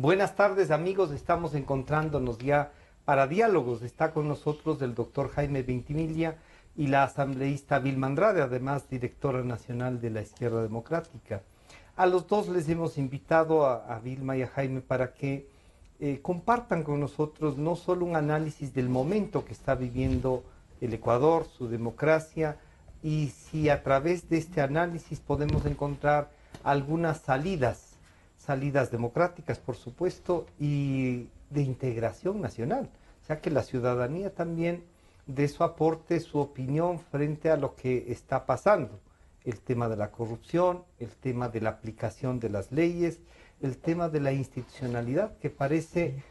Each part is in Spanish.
Buenas tardes, amigos. Estamos encontrándonos ya para diálogos. Está con nosotros el doctor Jaime Ventimiglia y la asambleísta Vilma Andrade, además directora nacional de la Izquierda Democrática. A los dos les hemos invitado a Vilma y a Jaime para que compartan con nosotros no solo un análisis del momento que está viviendo el Ecuador, su democracia, y si a través de este análisis podemos encontrar algunas salidas democráticas, por supuesto, y de integración nacional. O sea, que la ciudadanía también dé su aporte, su opinión frente a lo que está pasando. El tema de la corrupción, el tema de la aplicación de las leyes, el tema de la institucionalidad, que parece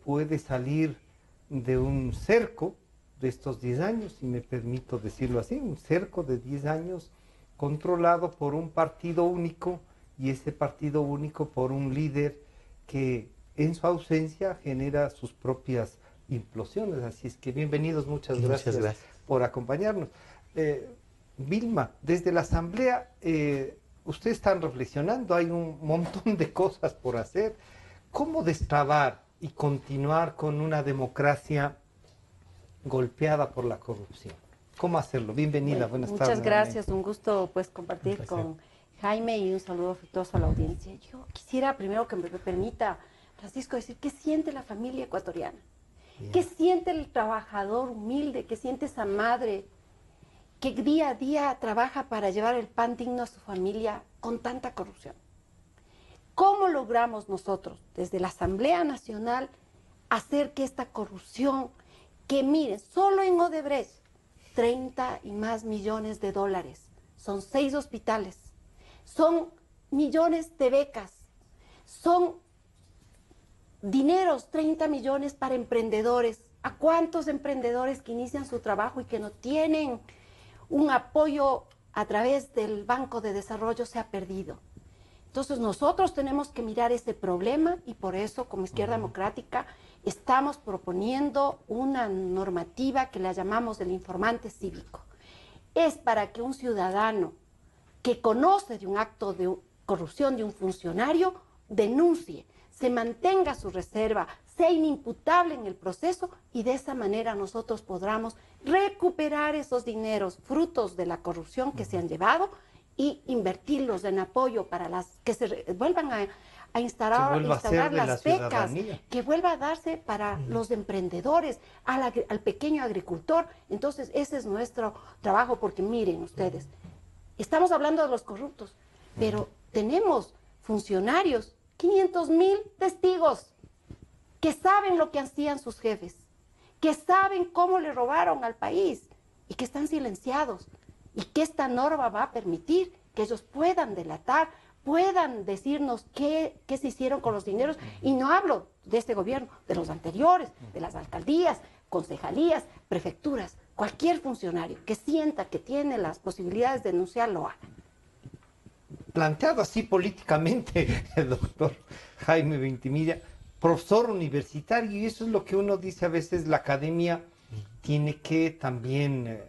puede salir de un cerco de estos 10 años, si me permito decirlo así, un cerco de 10 años controlado por un partido único, y ese partido único por un líder que en su ausencia genera sus propias implosiones. Así es que bienvenidos, muchas gracias por acompañarnos. Vilma, desde la Asamblea, ustedes están reflexionando, hay un montón de cosas por hacer. ¿Cómo destrabar y continuar con una democracia golpeada por la corrupción? ¿Cómo hacerlo? Bienvenida, buenas tardes. Muchas gracias, un gusto pues compartir con Jaime y un saludo afectuoso a la audiencia. Yo quisiera primero que me permita, Francisco, decir qué siente la familia ecuatoriana, qué siente el trabajador humilde, qué siente esa madre que día a día trabaja para llevar el pan digno a su familia con tanta corrupción. ¿Cómo logramos nosotros, desde la Asamblea Nacional, hacer que esta corrupción, que miren, solo en Odebrecht, 30 y más millones de dólares, son 6 hospitales, son millones de becas, son dineros, 30 millones para emprendedores? ¿A cuántos emprendedores que inician su trabajo y que no tienen un apoyo a través del Banco de Desarrollo se ha perdido? Entonces nosotros tenemos que mirar ese problema y por eso como Izquierda Democrática estamos proponiendo una normativa que la llamamos el informante cívico. Es para que un ciudadano que conoce de un acto de corrupción de un funcionario denuncie, se mantenga su reserva, sea inimputable en el proceso y de esa manera nosotros podamos recuperar esos dineros frutos de la corrupción que se han llevado y invertirlos en apoyo para las que se vuelvan a instaurar las becas, que vuelva a darse para los emprendedores, al pequeño agricultor. Entonces ese es nuestro trabajo, porque miren ustedes, estamos hablando de los corruptos, pero tenemos funcionarios, 500,000 testigos que saben lo que hacían sus jefes, que saben cómo le robaron al país y que están silenciados, y que esta norma va a permitir que ellos puedan delatar, puedan decirnos qué se hicieron con los dineros. Y no hablo de este gobierno, de los anteriores, de las alcaldías, concejalías, prefecturas. Cualquier funcionario que sienta que tiene las posibilidades de denunciar, lo haga. Planteado así políticamente, el doctor Jaime Ventimiglia, profesor universitario, y eso es lo que uno dice a veces, la academia tiene que también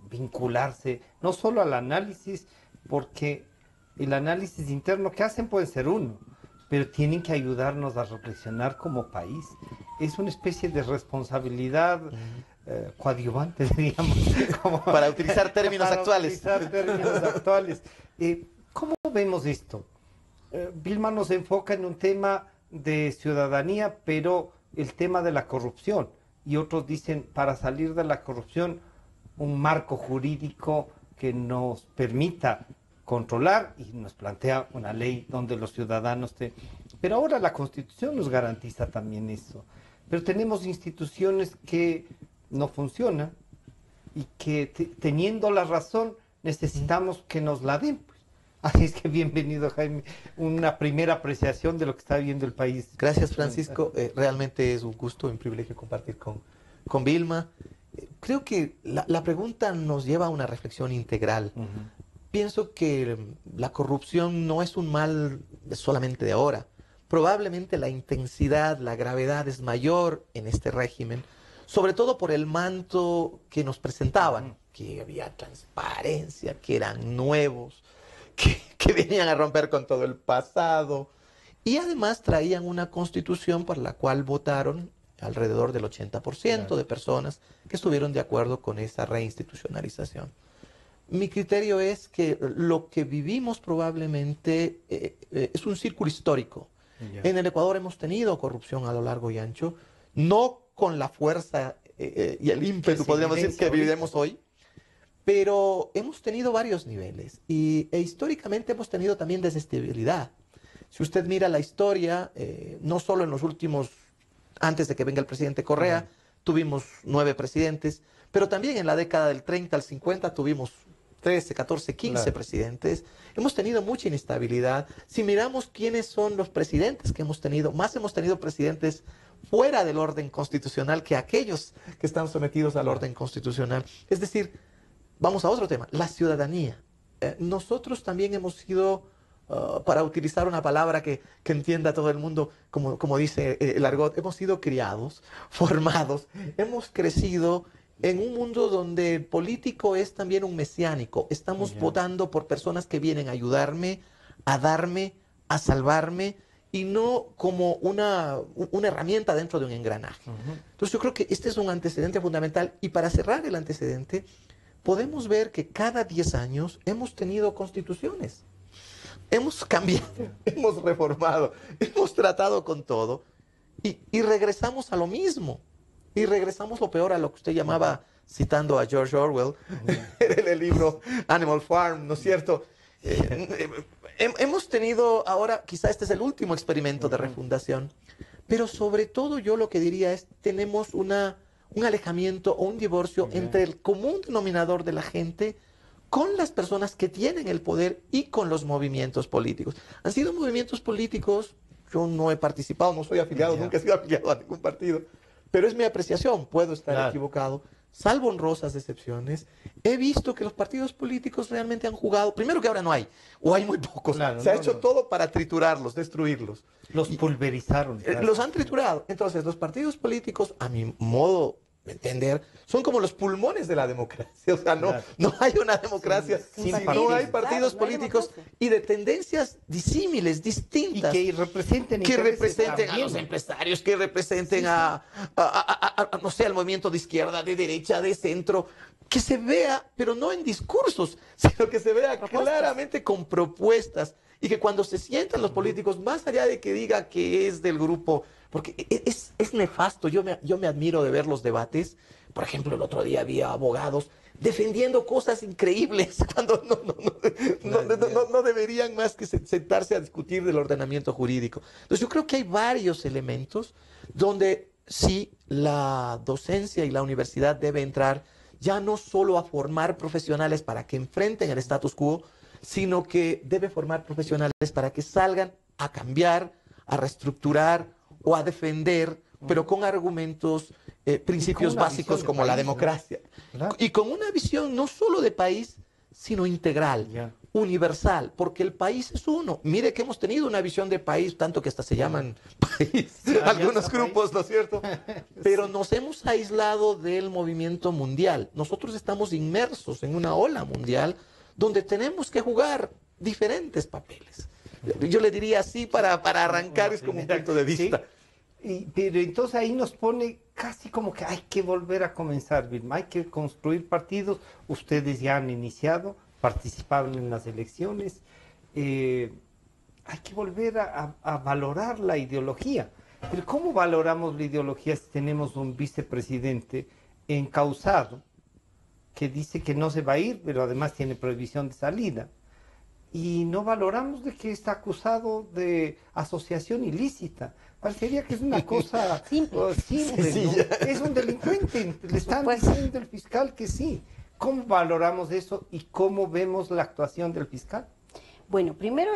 vincularse, no solo al análisis, porque el análisis interno que hacen puede ser uno, pero tienen que ayudarnos a reflexionar como país. Es una especie de responsabilidad coadyuvante, digamos. Para utilizar términos actuales. ¿Cómo vemos esto? Vilma nos enfoca en un tema de ciudadanía, pero el tema de la corrupción. Y otros dicen, para salir de la corrupción, un marco jurídico que nos permita controlar, y nos plantea una ley donde los ciudadanos... Pero ahora la Constitución nos garantiza también eso. Pero tenemos instituciones que no funcionan y que teniendo la razón necesitamos que nos la den. Pues. Así es que bienvenido, Jaime. Una primera apreciación de lo que está viviendo el país. Gracias, Francisco. Realmente es un gusto y un privilegio compartir con Vilma. Creo que la pregunta nos lleva a una reflexión integral. Pienso que la corrupción no es un mal solamente de ahora. Probablemente la intensidad, la gravedad es mayor en este régimen, sobre todo por el manto que nos presentaban, que había transparencia, que eran nuevos, que venían a romper con todo el pasado, Y además traían una constitución por la cual votaron alrededor del 80% de personas que estuvieron de acuerdo con esa reinstitucionalización. Mi criterio es que lo que vivimos probablemente es un círculo histórico. En el Ecuador hemos tenido corrupción a lo largo y ancho, no con la fuerza y el ímpetu, podríamos decir, que vivimos hoy, pero hemos tenido varios niveles e históricamente hemos tenido también desestabilidad. Si usted mira la historia, no solo en los últimos, antes de que venga el presidente Correa, tuvimos 9 presidentes, pero también en la década del 30 al 50 tuvimos 13, 14, 15 presidentes. Hemos tenido mucha inestabilidad. Si miramos quiénes son los presidentes que hemos tenido, más hemos tenido presidentes fuera del orden constitucional que aquellos que están sometidos al orden constitucional. Es decir, vamos a otro tema, la ciudadanía. Nosotros también hemos sido, para utilizar una palabra que entienda todo el mundo, como dice el argot, hemos sido criados, formados, hemos crecido en un mundo donde el político es también un mesiánico. Estamos votando por personas que vienen a ayudarme, a darme, a salvarme, y no como una herramienta dentro de un engranaje. Entonces yo creo que este es un antecedente fundamental. Y para cerrar el antecedente, podemos ver que cada 10 años hemos tenido constituciones. Hemos cambiado, hemos reformado, hemos tratado con todo y regresamos a lo mismo. Y regresamos lo peor a lo que usted llamaba, citando a George Orwell, en el libro Animal Farm, ¿no es cierto? Hemos tenido ahora, quizá este es el último experimento de refundación, pero sobre todo yo lo que diría es, tenemos un alejamiento o un divorcio entre el común denominador de la gente con las personas que tienen el poder y con los movimientos políticos. Han sido movimientos políticos, yo no he participado, no soy afiliado, nunca he sido afiliado a ningún partido, pero es mi apreciación, puedo estar equivocado, salvo honrosas excepciones. He visto que los partidos políticos realmente han jugado, primero que ahora no hay, o hay muy pocos, se ha hecho todo para triturarlos, destruirlos. Los pulverizaron. Los han triturado. Entonces, los partidos políticos, a mi modo de entender, son como los pulmones de la democracia. O sea, no hay una democracia si no hay partidos políticos y de tendencias disímiles, distintas. Y que representen a los empresarios, que representen no sé, al movimiento de izquierda, de derecha, de centro, que se vea, pero no en discursos, sino que se vea claramente con propuestas. Y que cuando se sientan los políticos, más allá de que diga que es del grupo, porque es nefasto, yo me admiro de ver los debates. Por ejemplo, el otro día había abogados defendiendo cosas increíbles cuando no deberían más que sentarse a discutir del ordenamiento jurídico. Entonces yo creo que hay varios elementos donde sí la docencia y la universidad debe entrar ya no solo a formar profesionales para que enfrenten el status quo, sino que debe formar profesionales para que salgan a cambiar, a reestructurar o a defender, pero con argumentos, principios básicos como la democracia. Y con una visión no solo de país, sino integral, universal, porque el país es uno. Mire que hemos tenido una visión de país, tanto que hasta se llaman país, algunos grupos, ¿no es cierto? Pero nos hemos aislado del movimiento mundial. Nosotros estamos inmersos en una ola mundial donde tenemos que jugar diferentes papeles. Yo le diría así para arrancar, es como un punto de vista. Pero entonces ahí nos pone casi como que hay que volver a comenzar, Vilma, hay que construir partidos. Ustedes ya han iniciado, participaron en las elecciones. Hay que volver a valorar la ideología. Pero ¿cómo valoramos la ideología si tenemos un vicepresidente encausado que dice que no se va a ir, pero además tiene prohibición de salida? Y no valoramos de que está acusado de asociación ilícita. Parecería que es una cosa simple, ¿no? Es un delincuente. Le están diciendo al fiscal que sí. ¿Cómo valoramos eso y cómo vemos la actuación del fiscal? Bueno, primero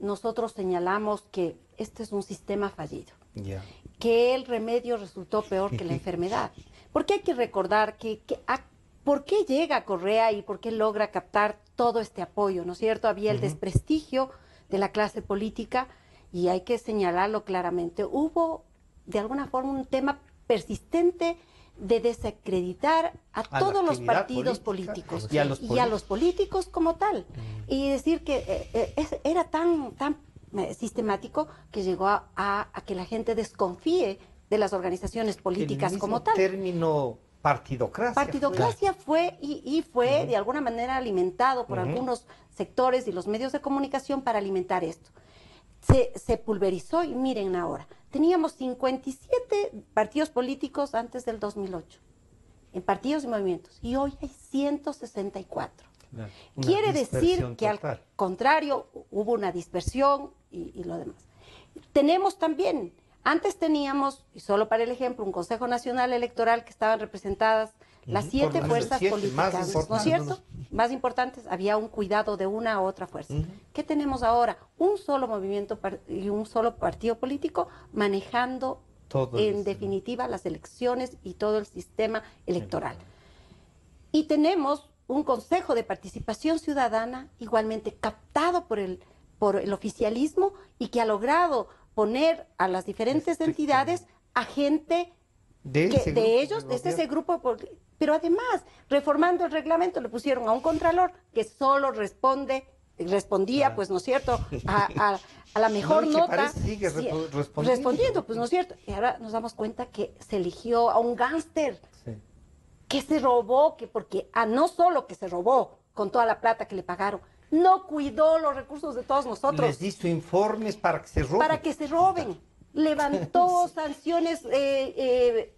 nosotros señalamos que este es un sistema fallido, que el remedio resultó peor que la enfermedad. Porque hay que recordar ¿por qué llega Correa y por qué logra captar todo este apoyo? ¿No es cierto? Había el desprestigio de la clase política y hay que señalarlo claramente. Hubo, de alguna forma, un tema persistente de desacreditar a todos los partidos políticos y a los políticos como tal. Y decir que era tan sistemático que llegó a que la gente desconfíe de las organizaciones políticas como tal. El término partidocracia. Partidocracia fue y fue de alguna manera alimentado por algunos sectores y los medios de comunicación para alimentar esto. Se pulverizó y miren ahora, teníamos 57 partidos políticos antes del 2008, en partidos y movimientos, y hoy hay 164. Claro, Quiere decir que al contrario hubo una dispersión y lo demás. Tenemos también, antes teníamos, y solo para el ejemplo, un Consejo Nacional Electoral que estaban representadas las 7 fuerzas políticas, ¿no es cierto? Más importantes, había un cuidado de una u otra fuerza. ¿Qué tenemos ahora? Un solo movimiento y un solo partido político manejando en definitiva las elecciones y todo el sistema electoral. Y tenemos un Consejo de Participación Ciudadana igualmente captado por el oficialismo y que ha logrado poner a las diferentes entidades a gente de ese grupo, pero además, reformando el reglamento, le pusieron a un contralor que solo respondía, pues, ¿no es cierto?, a la mejor nota. Sigue respondiendo, pues, ¿no es cierto? Y ahora nos damos cuenta que se eligió a un gángster que se robó, porque no solo que se robó con toda la plata que le pagaron, no cuidó los recursos de todos nosotros. Les hizo informes para que se roben. Para que se roben. Levantó sanciones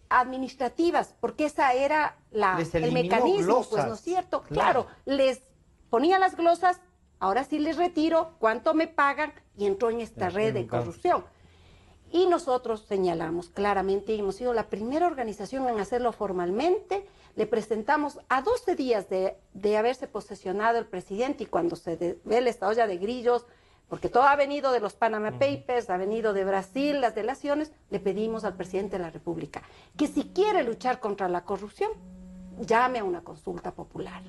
administrativas, porque esa era el mecanismo, glosas, pues, ¿no es cierto? Claro, les ponía las glosas, ahora sí les retiro, cuánto me pagan, y entró en esta red de corrupción. Y nosotros señalamos claramente, y hemos sido la primera organización en hacerlo formalmente, le presentamos a 12 días de haberse posesionado el presidente, y cuando se ve esta olla de grillos, porque todo ha venido de los Panama Papers, ha venido de Brasil, las delaciones, le pedimos al presidente de la República que si quiere luchar contra la corrupción, llame a una consulta popular.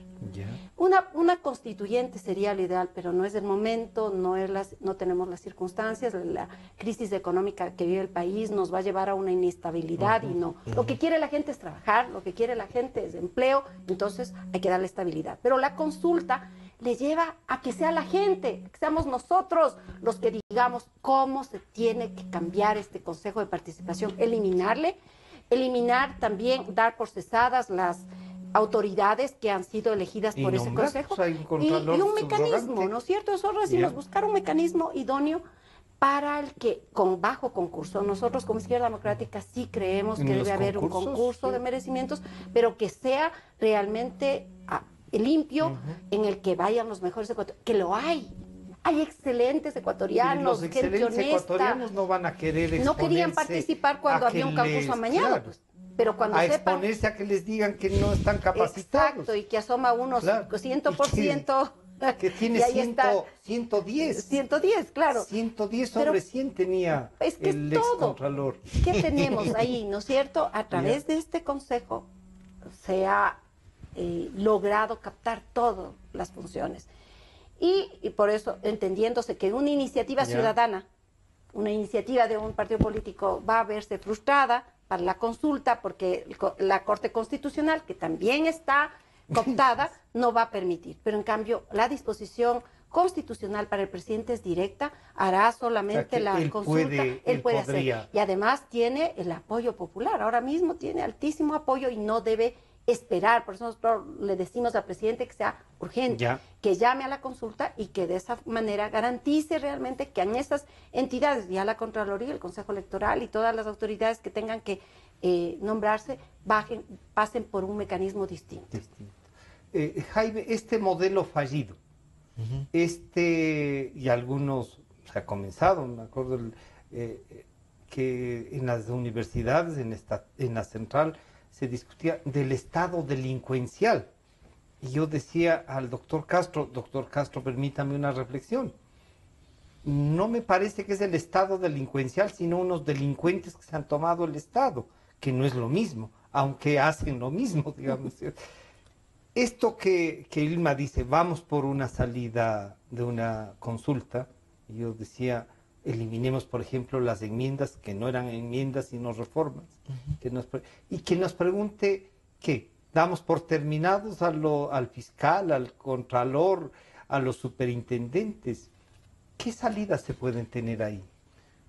Una constituyente sería lo ideal, pero no es el momento, no tenemos las circunstancias, la crisis económica que vive el país nos va a llevar a una inestabilidad y no. Lo que quiere la gente es trabajar, lo que quiere la gente es empleo, entonces hay que darle estabilidad. Pero la consulta le lleva a que sea la gente, que seamos nosotros los que digamos cómo se tiene que cambiar este Consejo de Participación, eliminar también, dar por cesadas las autoridades que han sido elegidas por ese Consejo, y un mecanismo, ¿no es cierto? Nosotros decimos buscar un mecanismo idóneo para el que, con bajo concurso, nosotros como Izquierda Democrática sí creemos que debe haber un concurso de merecimientos, pero que sea realmente limpio, en el que vayan los mejores ecuatorianos, que lo hay. Hay excelentes ecuatorianos, los excelentes ecuatorianos no van a querer exponerse. No querían participar cuando había un concurso amañado, claro, pues. Pero cuando exponerse a que les digan que no están capacitados. Exacto, y que asoma unos 100%. Que tiene 110. 110, claro. 110 sobre 100 tenía el excontralor. ¿Qué tenemos ahí, no es cierto? A través de este consejo se ha logrado captar todas las funciones. Y por eso, entendiéndose que una iniciativa ciudadana, una iniciativa de un partido político va a verse frustrada para la consulta, porque la Corte Constitucional, que también está cooptada, no va a permitir. Pero en cambio, la disposición constitucional para el presidente es directa, hará solamente la consulta, él puede hacer. Y además tiene el apoyo popular, ahora mismo tiene altísimo apoyo y no debe esperar. Por eso nosotros le decimos al presidente que sea urgente, que llame a la consulta y que de esa manera garantice realmente que en esas entidades, ya la Contraloría, el Consejo Electoral y todas las autoridades que tengan que nombrarse, pasen por un mecanismo distinto. Jaime, este modelo fallido, y algunos se ha comenzado, me acuerdo que en las universidades, en la central, se discutía del estado delincuencial. Y yo decía al doctor Castro, permítame una reflexión. No me parece que es el estado delincuencial, sino unos delincuentes que se han tomado el estado, que no es lo mismo, aunque hacen lo mismo, digamos. Esto que Ilma dice, vamos por una salida de una consulta, y yo decía, eliminemos, por ejemplo, las enmiendas que no eran enmiendas sino reformas, y que nos pregunte qué, damos por terminados al fiscal, al contralor, a los superintendentes. ¿Qué salidas se pueden tener ahí?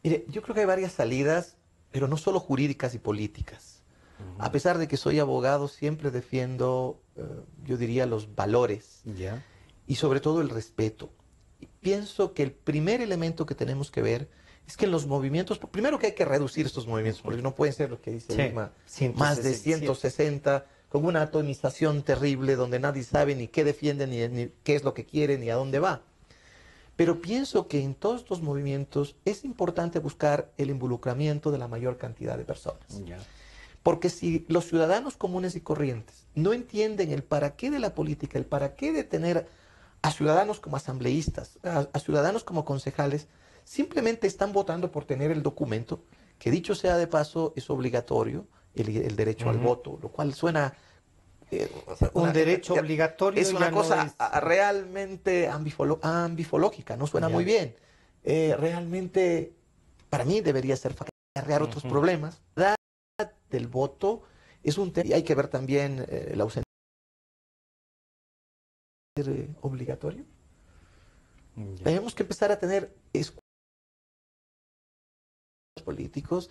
Mire, yo creo que hay varias salidas, pero no solo jurídicas y políticas. A pesar de que soy abogado, siempre defiendo, yo diría, los valores Ya. y sobre todo el respeto. Y pienso que el primer elemento que tenemos que ver es que en los movimientos, primero que hay que reducir estos movimientos, porque no pueden ser lo que dice Vilma, más de 160, con una atomización terrible donde nadie sabe ni qué defiende, ni qué es lo que quiere, ni a dónde va. Pero pienso que en todos estos movimientos es importante buscar el involucramiento de la mayor cantidad de personas. Ya. Porque si los ciudadanos comunes y corrientes no entienden el para qué de la política, el para qué de tener a ciudadanos como asambleístas, a ciudadanos como concejales, simplemente están votando por tener el documento, que dicho sea de paso es obligatorio, el derecho al voto, lo cual suena... un derecho obligatorio. Es una cosa realmente ambifológica, no suena muy bien. Realmente, para mí debería ser acarrear otros problemas. La edad del voto es un tema, y hay que ver también la ausencia obligatorio. Tenemos que empezar a tener escuelas políticos.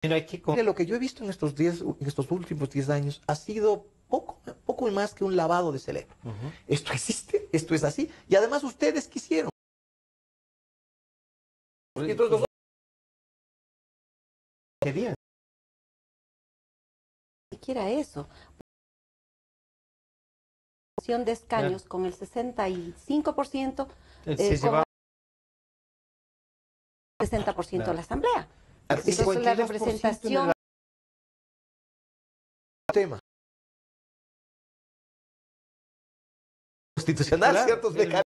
Pero hay que... Lo que yo he visto en estos últimos 10 años ha sido poco más que un lavado de cerebro. Esto existe, esto es así, y además ustedes quisieron. Y entonces querían. Ni siquiera eso. De escaños con el 65%, Se lleva 60% de la asamblea. al Entonces la 52% representación tema constitucional, claro, ciertos mecanismos.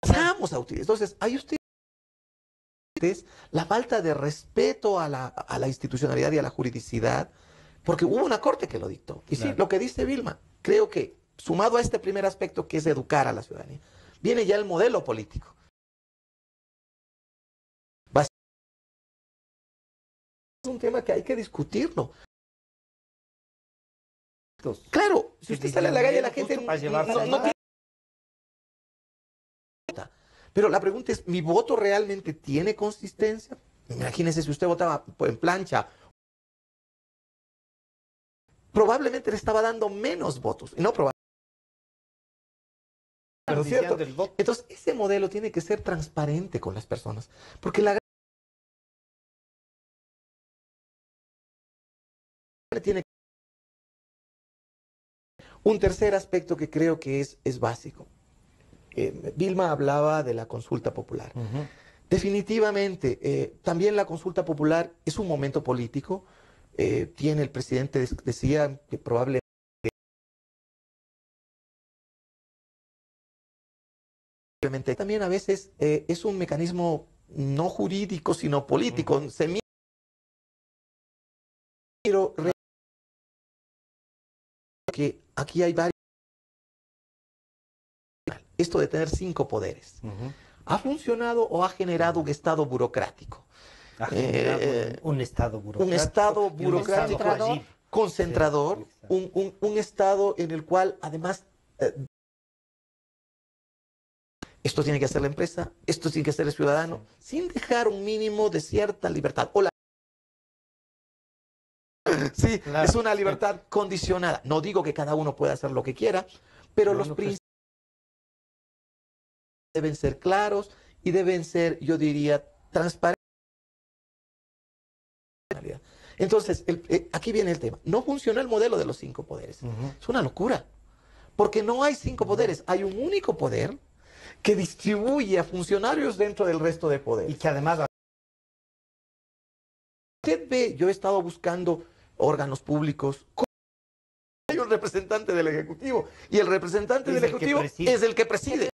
Vamos a utilizar. Entonces, hay ustedes la falta de respeto a la institucionalidad y a la juridicidad, porque hubo una corte que lo dictó. Y sí, lo que dice Vilma, creo que sumado a este primer aspecto que es educar a la ciudadanía, viene ya el modelo político. Es un tema que hay que discutirlo. Claro, si usted sale a la calle, la gente no tiene... Pero la pregunta es, ¿mi voto realmente tiene consistencia? Imagínese si usted votaba en plancha. Probablemente le estaba dando menos votos. Y no probablemente. Pero cierto. Entonces, ese modelo tiene que ser transparente con las personas. Porque la tiene un tercer aspecto que creo que es básico. Vilma hablaba de la consulta popular. Definitivamente, también la consulta popular es un momento político. Tiene el presidente, decía que probablemente también a veces es un mecanismo no jurídico, sino político. Pero que aquí hay varios. Esto de tener 5 poderes. ¿Ha funcionado o ha generado un Estado burocrático? Ha generado un Estado burocrático. Un Estado burocrático concentrador, un Estado en el cual además esto tiene que hacer la empresa, esto tiene que hacer el ciudadano, sin dejar un mínimo de cierta libertad. Sí, claro. Es una libertad condicionada. No digo que cada uno pueda hacer lo que quiera, pero los principios deben ser claros y deben ser, yo diría, transparentes. Entonces, aquí viene el tema. No funciona el modelo de los 5 poderes. Es una locura. Porque no hay 5 poderes. Hay un único poder que distribuye a funcionarios dentro del resto de poderes. Y que además... Usted ve, yo he estado buscando órganos públicos. Hay un representante del Ejecutivo. Y el representante del Ejecutivo es el que preside.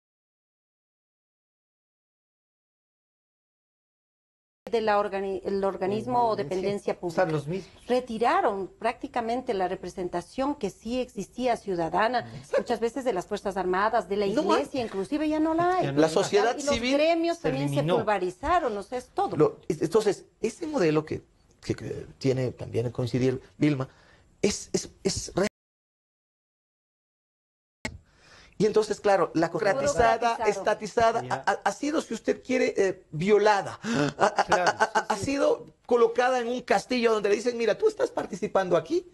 del organismo o dependencia pública. Los mismos. Retiraron prácticamente la representación que sí existía ciudadana, muchas veces de las Fuerzas Armadas, de la Iglesia, inclusive ya no la hay. La sociedad civil. Los gremios también se pulverizaron, o sea, es todo. Entonces, ese modelo que tiene también que coincidir Vilma, es Y entonces, claro, la burocratizada, estatizada, Ya. ha sido, si usted quiere, violada. Claro, sí, Ha sí. sido colocada en un castillo donde le dicen, mira, tú estás participando aquí,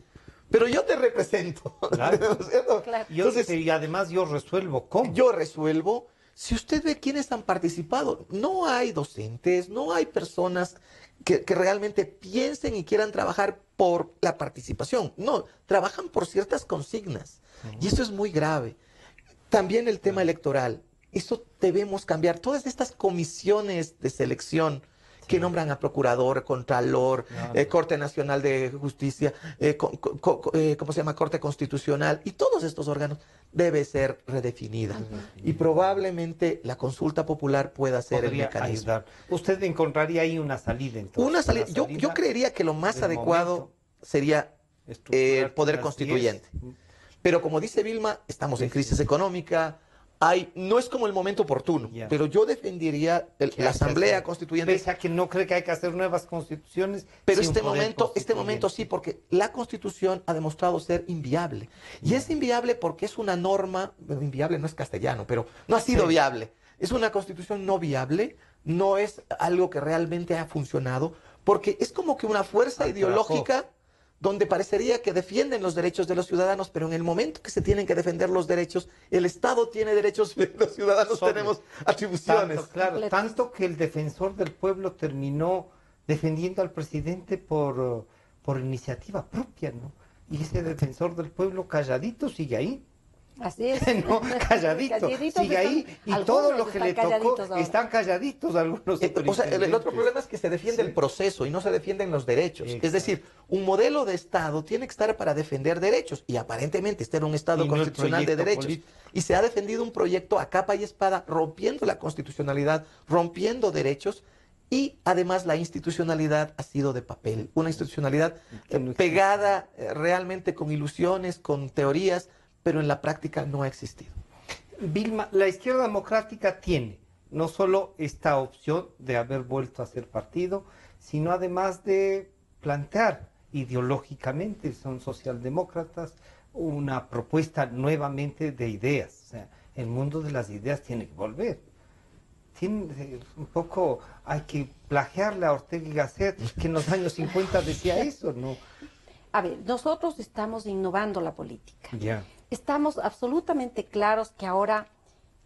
pero yo te represento. Claro. ¿No es cierto? Claro. Entonces, Y además yo resuelvo cómo. yo resuelvo. Si usted ve quiénes han participado, no hay docentes, no hay personas que realmente piensen y quieran trabajar por la participación. No, trabajan por ciertas consignas. Y eso es muy grave. También el tema electoral. Eso debemos cambiar. Todas estas comisiones de selección que nombran a procurador, contralor, Claro. Corte Nacional de Justicia, ¿cómo se llama? Corte Constitucional, y todos estos órganos debe ser redefinida. Y probablemente la consulta popular pueda ser el Podría mecanismo. ayudar. Usted encontraría ahí una salida entonces. Una salida, yo creería que lo más del adecuado momento, sería el estructurar poder las constituyente. 10. Pero como dice Vilma, estamos en Sí, crisis sí. económica, no es como el momento oportuno, Ya. pero yo defendería Que la hay que Asamblea hacer. Constituyente. Pese a que no cree que hay que hacer nuevas constituciones. Pero sí un este poder momento sí, constituyente. porque la Constitución ha demostrado ser inviable. Y es inviable porque es una norma, bueno, inviable no es castellano, pero no ha sido Sí. viable. Es una Constitución no viable, no es algo que realmente ha funcionado, porque es como que una fuerza Atrapó. ideológica donde parecería que defienden los derechos de los ciudadanos, pero en el momento que se tienen que defender los derechos, el Estado tiene derechos, los ciudadanos Sobre. tenemos atribuciones. Tanto, claro, Completos. tanto que el defensor del pueblo terminó defendiendo al presidente por iniciativa propia, ¿no? Y ese defensor del pueblo calladito sigue ahí. Así es. No, calladito, Calladitos sigue están- ahí. Y algunos todo lo que le están tocó, calladitos ahora. están calladitos algunos O sea, el otro superintendentes. problema es que se defiende Sí. el proceso y no se defienden los derechos. Exacto. Es decir, un modelo de Estado tiene que estar para defender derechos y aparentemente está en un Estado Y no el constitucional de proyecto derechos. político. Y se ha defendido un proyecto a capa y espada, rompiendo la constitucionalidad, rompiendo derechos, y además la institucionalidad ha sido de papel. Una institucionalidad Que no existe. pegada realmente con ilusiones, con teorías, pero en la práctica no ha existido. Vilma, la izquierda democrática tiene no solo esta opción de haber vuelto a ser partido, sino además de plantear ideológicamente, son socialdemócratas, una propuesta nuevamente de ideas. O sea, el mundo de las ideas tiene que volver. Un poco hay que plagiarle a Ortega y Gasset, que en los años 50 decía eso, ¿no? A ver, nosotros estamos innovando la política. Ya. Estamos absolutamente claros que ahora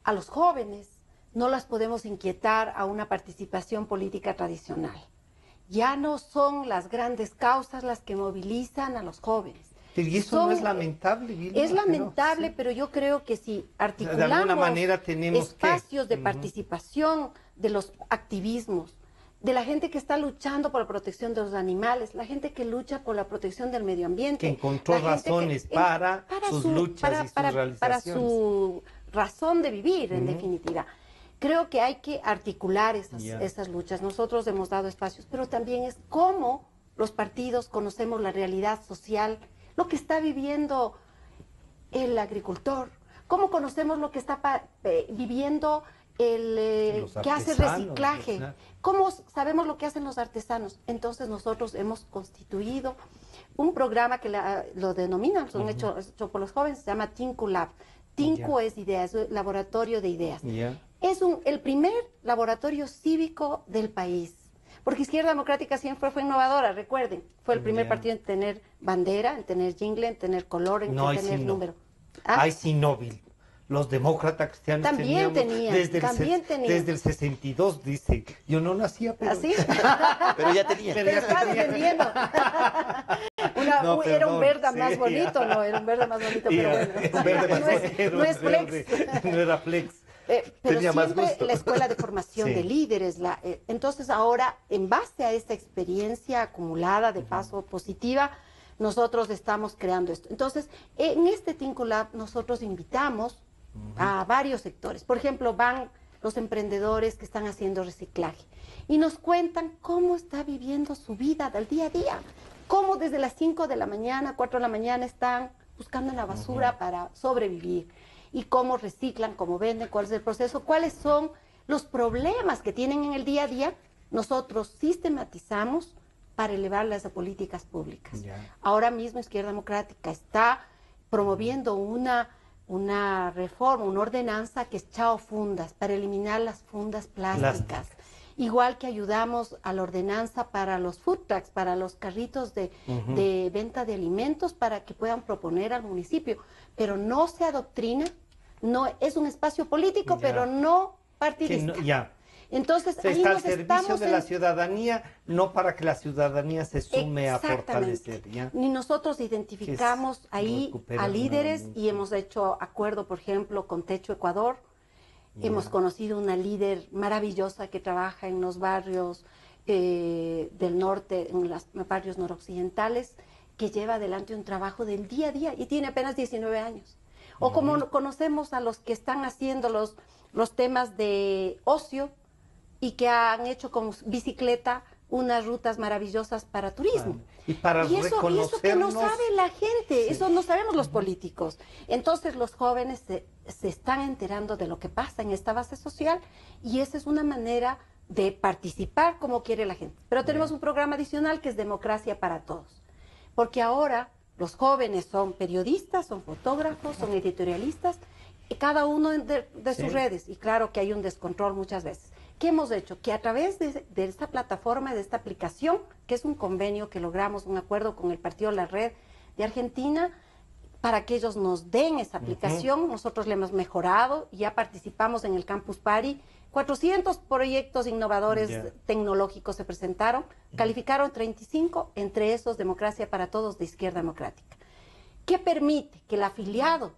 a los jóvenes no las podemos inquietar a una participación política tradicional. Ya no son las grandes causas las que movilizan a los jóvenes. Y eso no es lamentable, Vilma. Es lamentable, Sí. pero yo creo que si De articulamos alguna manera tenemos espacios de Ujú. participación de los activismos, de la gente que está luchando por la protección de los animales, la gente que lucha por la protección del medio ambiente. Que encontró la gente razones para sus luchas y sus para realizaciones. su razón de vivir, en Ujú. definitiva. Creo que hay que articular Ya. esas luchas. Nosotros hemos dado espacios, pero también es cómo los partidos conocemos la realidad social, lo que está viviendo el agricultor, cómo conocemos lo que está viviendo el Los que hace artesanos, reciclaje, claro. cómo sabemos lo que hacen los artesanos. Entonces nosotros hemos constituido un programa que lo denominan, son hecho por los jóvenes, se llama Tinku Lab. Tinku Ya. es ideas, es laboratorio de ideas. Ya. Es el primer laboratorio cívico del país. Porque Izquierda Democrática siempre fue innovadora, recuerden. Fue el primer Ya. partido en tener bandera, en tener jingle, en tener color, en No, ahí tener sí no. número. ¿Ah? Ay, sí, Nóbil. Los demócratas cristianos También tenían, también tenían. desde el 62, dice. Yo no nacía, pero... ¿Así? Pero ya tenía. Pero Pero ya está tenía. defendiendo. No, Era un perdón, verde sí, más bonito, ¿no? Era un verde más bonito, pero bueno. Un verde más no es, bonito, no es flex. verde, no era flex. Pero Tenía más siempre gusto. la escuela de formación Sí. de líderes. Entonces ahora, en base a esta experiencia acumulada de paso positiva, nosotros estamos creando esto. Entonces, en este Tinku Lab nosotros invitamos a varios sectores. Por ejemplo, van los emprendedores que están haciendo reciclaje y nos cuentan cómo está viviendo su vida del día a día, cómo desde las 5 de la mañana, 4 de la mañana están buscando en la basura para sobrevivir y cómo reciclan, cómo venden, cuál es el proceso, cuáles son los problemas que tienen en el día a día. Nosotros sistematizamos para elevarlas a políticas públicas. Ya. Ahora mismo Izquierda Democrática está promoviendo un una reforma, una ordenanza que es Chao Fundas, para eliminar las fundas plásticas. Igual que ayudamos a la ordenanza para los food trucks, para los carritos de venta de alimentos, para que puedan proponer al municipio. Pero no se adoctrina, no es un espacio político, pero no partidista. Entonces, ahí está al nos servicio estamos de la ciudadanía, no para que la ciudadanía se sume a fortalecer. Ni nosotros identificamos ahí a líderes y hemos hecho acuerdo, por ejemplo, con Techo Ecuador. Hemos conocido una líder maravillosa que trabaja en los barrios del norte, en los barrios noroccidentales, que lleva adelante un trabajo del día a día y tiene apenas 19 años. O como conocemos a los que están haciendo los temas de ocio y que han hecho con bicicleta unas rutas maravillosas para turismo. Y para eso que no sabe la gente, eso no sabemos los políticos. Entonces los jóvenes se están enterando de lo que pasa en esta base social y esa es una manera de participar como quiere la gente. Pero tenemos un programa adicional que es Democracia para Todos. Porque ahora los jóvenes son periodistas, son fotógrafos, son editorialistas, y cada uno de sus redes. Y claro que hay un descontrol muchas veces. ¿Qué hemos hecho? Que a través de esta plataforma, de esta aplicación, que es un convenio que logramos, un acuerdo con el partido La Red de Argentina, para que ellos nos den esa aplicación, nosotros le hemos mejorado, ya participamos en el Campus Party, 400 proyectos innovadores tecnológicos se presentaron, calificaron 35, entre esos Democracia para Todos de Izquierda Democrática. ¿Qué permite? Que el afiliado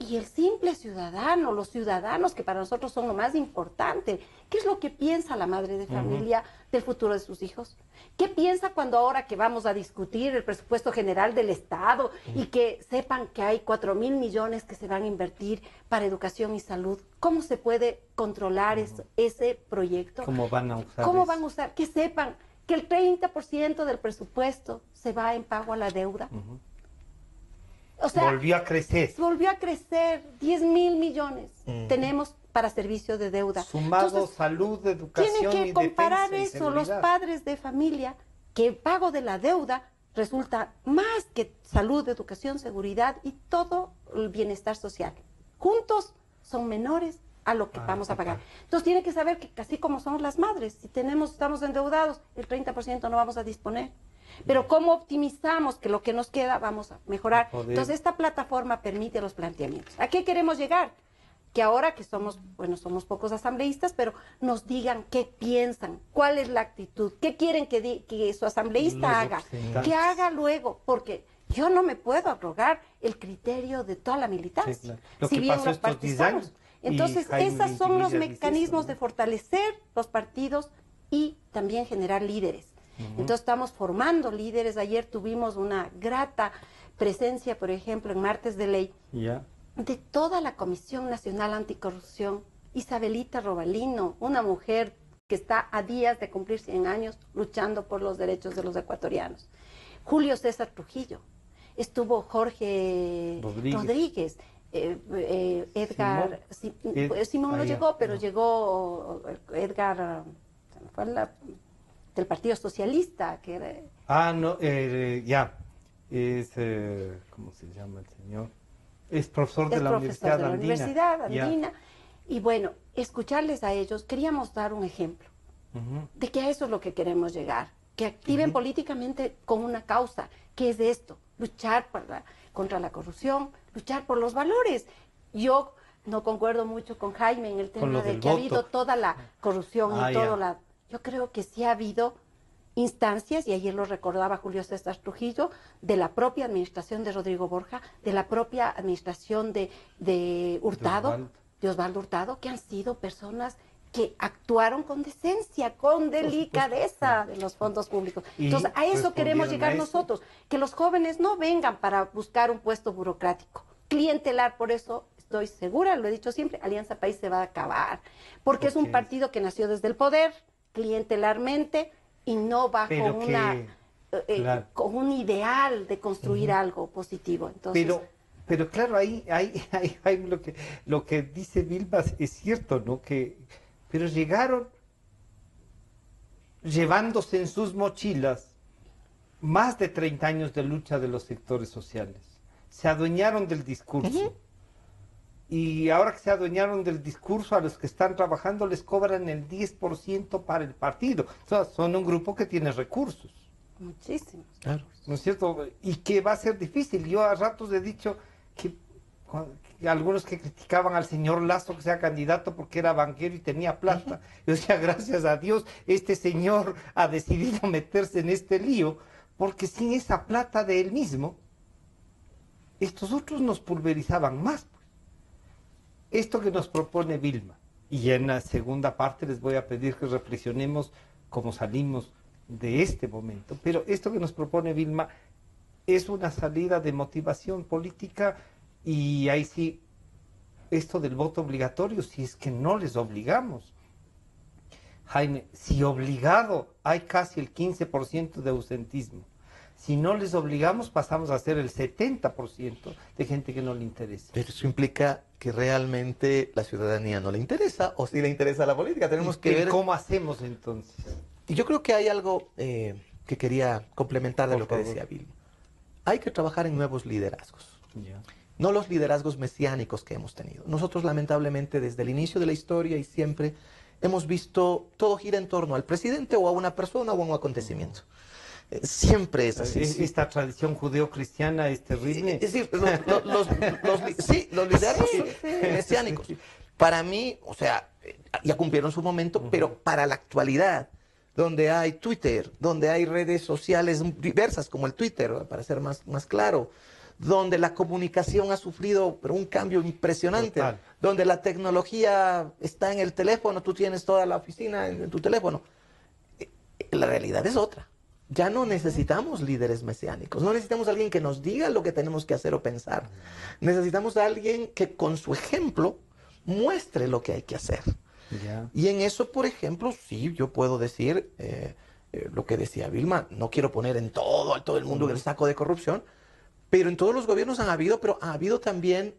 y el simple ciudadano, los ciudadanos que para nosotros son lo más importante, ¿qué es lo que piensa la madre de familia del futuro de sus hijos? ¿Qué piensa cuando ahora que vamos a discutir el presupuesto general del Estado y que sepan que hay 4.000 millones que se van a invertir para educación y salud? ¿Cómo se puede controlar ese proyecto? ¿Cómo van a usar ¿Cómo van a usar? Que sepan que el 30% del presupuesto se va en pago a la deuda. O sea, volvió a crecer. Volvió a crecer, 10.000 millones tenemos para servicio de deuda. Sumado Entonces, salud, educación tienen que comparar eso los padres de familia, que el pago de la deuda resulta más que salud, educación, seguridad y todo el bienestar social. Juntos son menores a lo que vamos a pagar. Entonces tienen que saber que así como somos las madres, si estamos endeudados, el 30% no vamos a disponer. Pero ¿cómo optimizamos que lo que nos queda vamos a mejorar? Entonces esta plataforma permite los planteamientos. ¿A qué queremos llegar? Que ahora que somos pocos asambleístas, pero nos digan qué piensan, cuál es la actitud, qué quieren que su asambleísta haga, qué haga luego, porque yo no me puedo arrogar el criterio de toda la militancia. Si bien los participamos. Entonces, esos son los mecanismos de fortalecer los partidos y también generar líderes. Entonces estamos formando líderes. Ayer tuvimos una grata presencia, por ejemplo, en Martes de Ley, de toda la Comisión Nacional Anticorrupción. Isabelita Robalino, una mujer que está a días de cumplir 100 años luchando por los derechos de los ecuatorianos. Julio César Trujillo, estuvo Jorge Rodríguez, Edgar, Simón no llegó, pero llegó Edgar, fue del Partido Socialista, que era... ¿cómo se llama el señor? Es profesor de la Universidad Andina. Y bueno, escucharles a ellos, queríamos dar un ejemplo de que a eso es lo que queremos llegar, que activen políticamente con una causa, que es esto, luchar contra la corrupción, luchar por los valores. Yo no concuerdo mucho con Jaime en el tema de que ha habido toda la corrupción y todo la... Yo creo que sí ha habido instancias, y ayer lo recordaba Julio César Trujillo, de la propia administración de Rodrigo Borja, de la propia administración de Hurtado, de Osvaldo Hurtado, que han sido personas que actuaron con decencia, con delicadeza de los fondos públicos. Entonces, a eso queremos llegar nosotros, que los jóvenes no vengan para buscar un puesto burocrático, clientelar. Por eso estoy segura, lo he dicho siempre, Alianza País se va a acabar, porque es un partido que nació desde el poder, clientelarmente, y no bajo con un ideal de construir algo positivo. Entonces, pero claro, ahí lo que dice Vilma es cierto, ¿no? Pero llegaron llevándose en sus mochilas más de 30 años de lucha de los sectores sociales. Se adueñaron del discurso. y ahora que se adueñaron del discurso, a los que están trabajando les cobran el 10% para el partido. O sea, son un grupo que tiene recursos. Muchísimos. Claro. ¿No es cierto? Y que va a ser difícil. Yo a ratos he dicho que, algunos que criticaban al señor Lazo que sea candidato porque era banquero y tenía plata. Yo decía, gracias a Dios, este señor ha decidido meterse en este lío, porque sin esa plata de él mismo, estos otros nos pulverizaban más. Esto que nos propone Vilma, y en la segunda parte les voy a pedir que reflexionemos cómo salimos de este momento, pero esto que nos propone Vilma es una salida de motivación política, y ahí sí, esto del voto obligatorio, si es que no les obligamos. Jaime, si obligado hay casi el 15% de ausentismo, si no les obligamos pasamos a ser el 70% de gente que no le interesa. Pero eso implica que realmente la ciudadanía no le interesa, o si le interesa la política. Tenemos que ver cómo hacemos entonces. Y yo creo que hay algo que quería complementar de Por lo que favor. decía Vilma. Hay que trabajar en nuevos liderazgos. Ya. No los liderazgos mesiánicos que hemos tenido. Nosotros, lamentablemente, desde el inicio de la historia y siempre hemos visto todo gira en torno al presidente o a una persona o a un acontecimiento. Siempre es así. Esta tradición judeo-cristiana es terrible. Es decir, los liderazgos mesiánicos. Para mí, o sea, ya cumplieron su momento, pero para la actualidad, donde hay Twitter, donde hay redes sociales diversas como el Twitter, para ser más claro, donde la comunicación ha sufrido un cambio impresionante, Total. donde la tecnología está en el teléfono, tú tienes toda la oficina en tu teléfono. La realidad es otra. Ya no necesitamos líderes mesiánicos, no necesitamos a alguien que nos diga lo que tenemos que hacer o pensar. Necesitamos a alguien que con su ejemplo muestre lo que hay que hacer. Ya. Y en eso, por ejemplo, sí, yo puedo decir lo que decía Vilma, no quiero poner en todo el mundo en el saco de corrupción, pero en todos los gobiernos han habido, pero ha habido también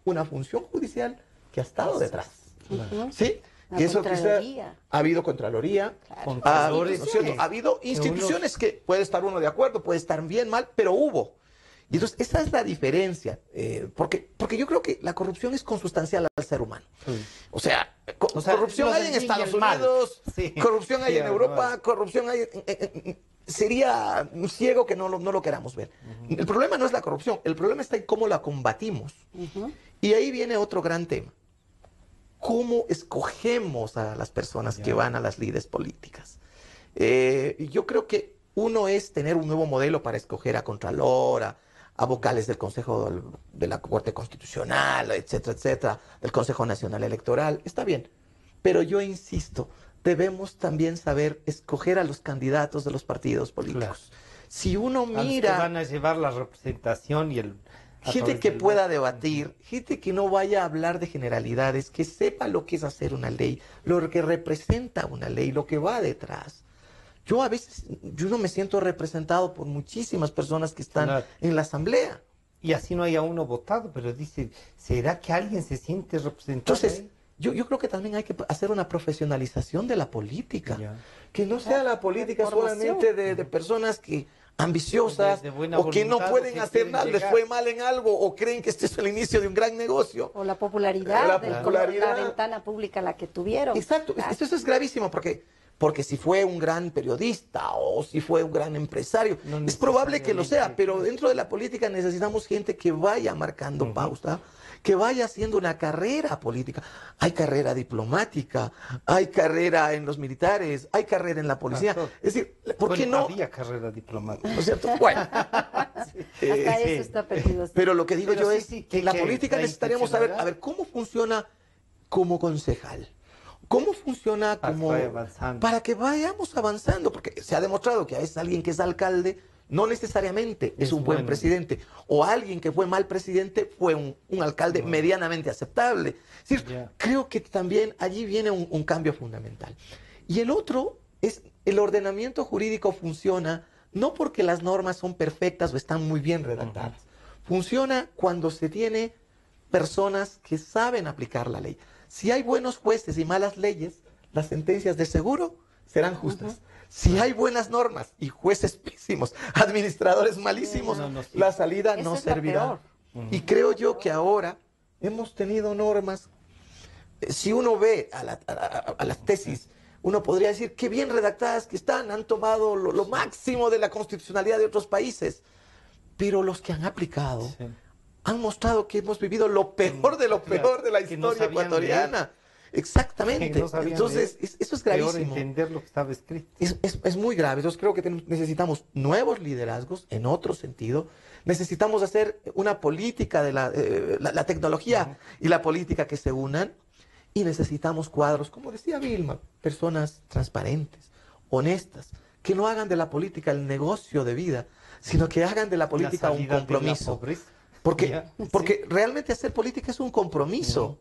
una función judicial que ha estado detrás. Ujú. ¿Sí? La Y eso quizá Contraloría. ha habido Contraloría, Claro. Contralores, ¿no es cierto? que- Ha habido instituciones que puede estar uno de acuerdo, puede estar bien, mal, pero hubo. Y entonces esa es la diferencia, porque yo creo que la corrupción es consustancial al ser humano. Sí. O sea, O sea, corrupción lo hay del en bien y Estados el mal. Unidos, Sí. corrupción hay Sí, en Europa, normal. corrupción hay sería un ciego que no lo queramos ver. El problema no es la corrupción, el problema está en cómo la combatimos. Ujú. Y ahí viene otro gran tema. ¿Cómo escogemos a las personas que van a las lides políticas? Yo creo que uno es tener un nuevo modelo para escoger a Contralor, a vocales del Consejo de la Corte Constitucional, etcétera, etcétera, del Consejo Nacional Electoral. Está bien, pero yo insisto, debemos también saber escoger a los candidatos de los partidos políticos. Claro. Si uno A los que mira van a llevar la representación y el... a gente través que del pueda voto. debatir, gente que no vaya a hablar de generalidades, que sepa lo que es hacer una ley, lo que representa una ley, lo que va detrás. Yo a veces, yo no me siento representado por muchísimas personas que están Claro. en la asamblea. Y así no haya uno votado, pero dice, ¿será que alguien se siente representado? Entonces, ahí? yo creo que también hay que hacer una profesionalización de la política. Ya. Que no sea la política Formación. solamente de personas que ambiciosas De buena o que no voluntad, pueden que hacer quieren nada, les llegar. fue mal en algo o creen que este es el inicio de un gran negocio. O la popularidad, La de popularidad. la ventana pública la que tuvieron. Exacto, Claro. eso es gravísimo porque si fue un gran periodista o si fue un gran empresario, No es probable que lo sea, necesariamente. pero dentro de la política necesitamos gente que vaya marcando pauta, que vaya haciendo una carrera política. Hay carrera diplomática, hay carrera en los militares, hay carrera en la policía. Claro. Es decir, ¿por qué Bueno, no? había carrera diplomática. ¿No es cierto? Bueno, Hasta sí. eso está perdido. sí. pero lo que digo Pero yo sí, es sí, que en la que política la necesitaríamos saber, intencionalidad. a ver, ¿cómo funciona como concejal? ¿Cómo funciona Para que como vaya avanzando. para que vayamos avanzando? Porque se ha demostrado que a veces alguien que es alcalde no necesariamente es un buen bueno. presidente. O alguien que fue mal presidente fue un alcalde medianamente aceptable. Es decir, Ya. creo que también allí viene un cambio fundamental. Y el otro es el ordenamiento jurídico funciona no porque las normas son perfectas o están muy bien redactadas. Funciona cuando se tiene personas que saben aplicar la ley. Si hay buenos jueces y malas leyes, las sentencias de seguro serán justas. Si hay buenas normas y jueces pésimos, administradores malísimos, No, no, sí. la salida Esa no es la servirá. peor. Y creo yo que ahora hemos tenido normas. Si uno ve a las tesis, uno podría decir qué bien redactadas que están, han tomado lo máximo de la constitucionalidad de otros países, pero los que han aplicado Sí. han mostrado que hemos vivido lo peor de lo peor de la Que no historia sabían ecuatoriana. Que Exactamente. no sabían Entonces, eso es Peor gravísimo. entender lo que estaba escrito. Es muy grave. Entonces creo que necesitamos nuevos liderazgos en otro sentido. Necesitamos hacer una política de la tecnología y la política que se unan. Y necesitamos cuadros, como decía Vilma, personas transparentes, honestas, que no hagan de la política el negocio de vida, sino que hagan de la política un salida de la compromiso. pobreza. Porque, Ya, porque realmente hacer política es un compromiso.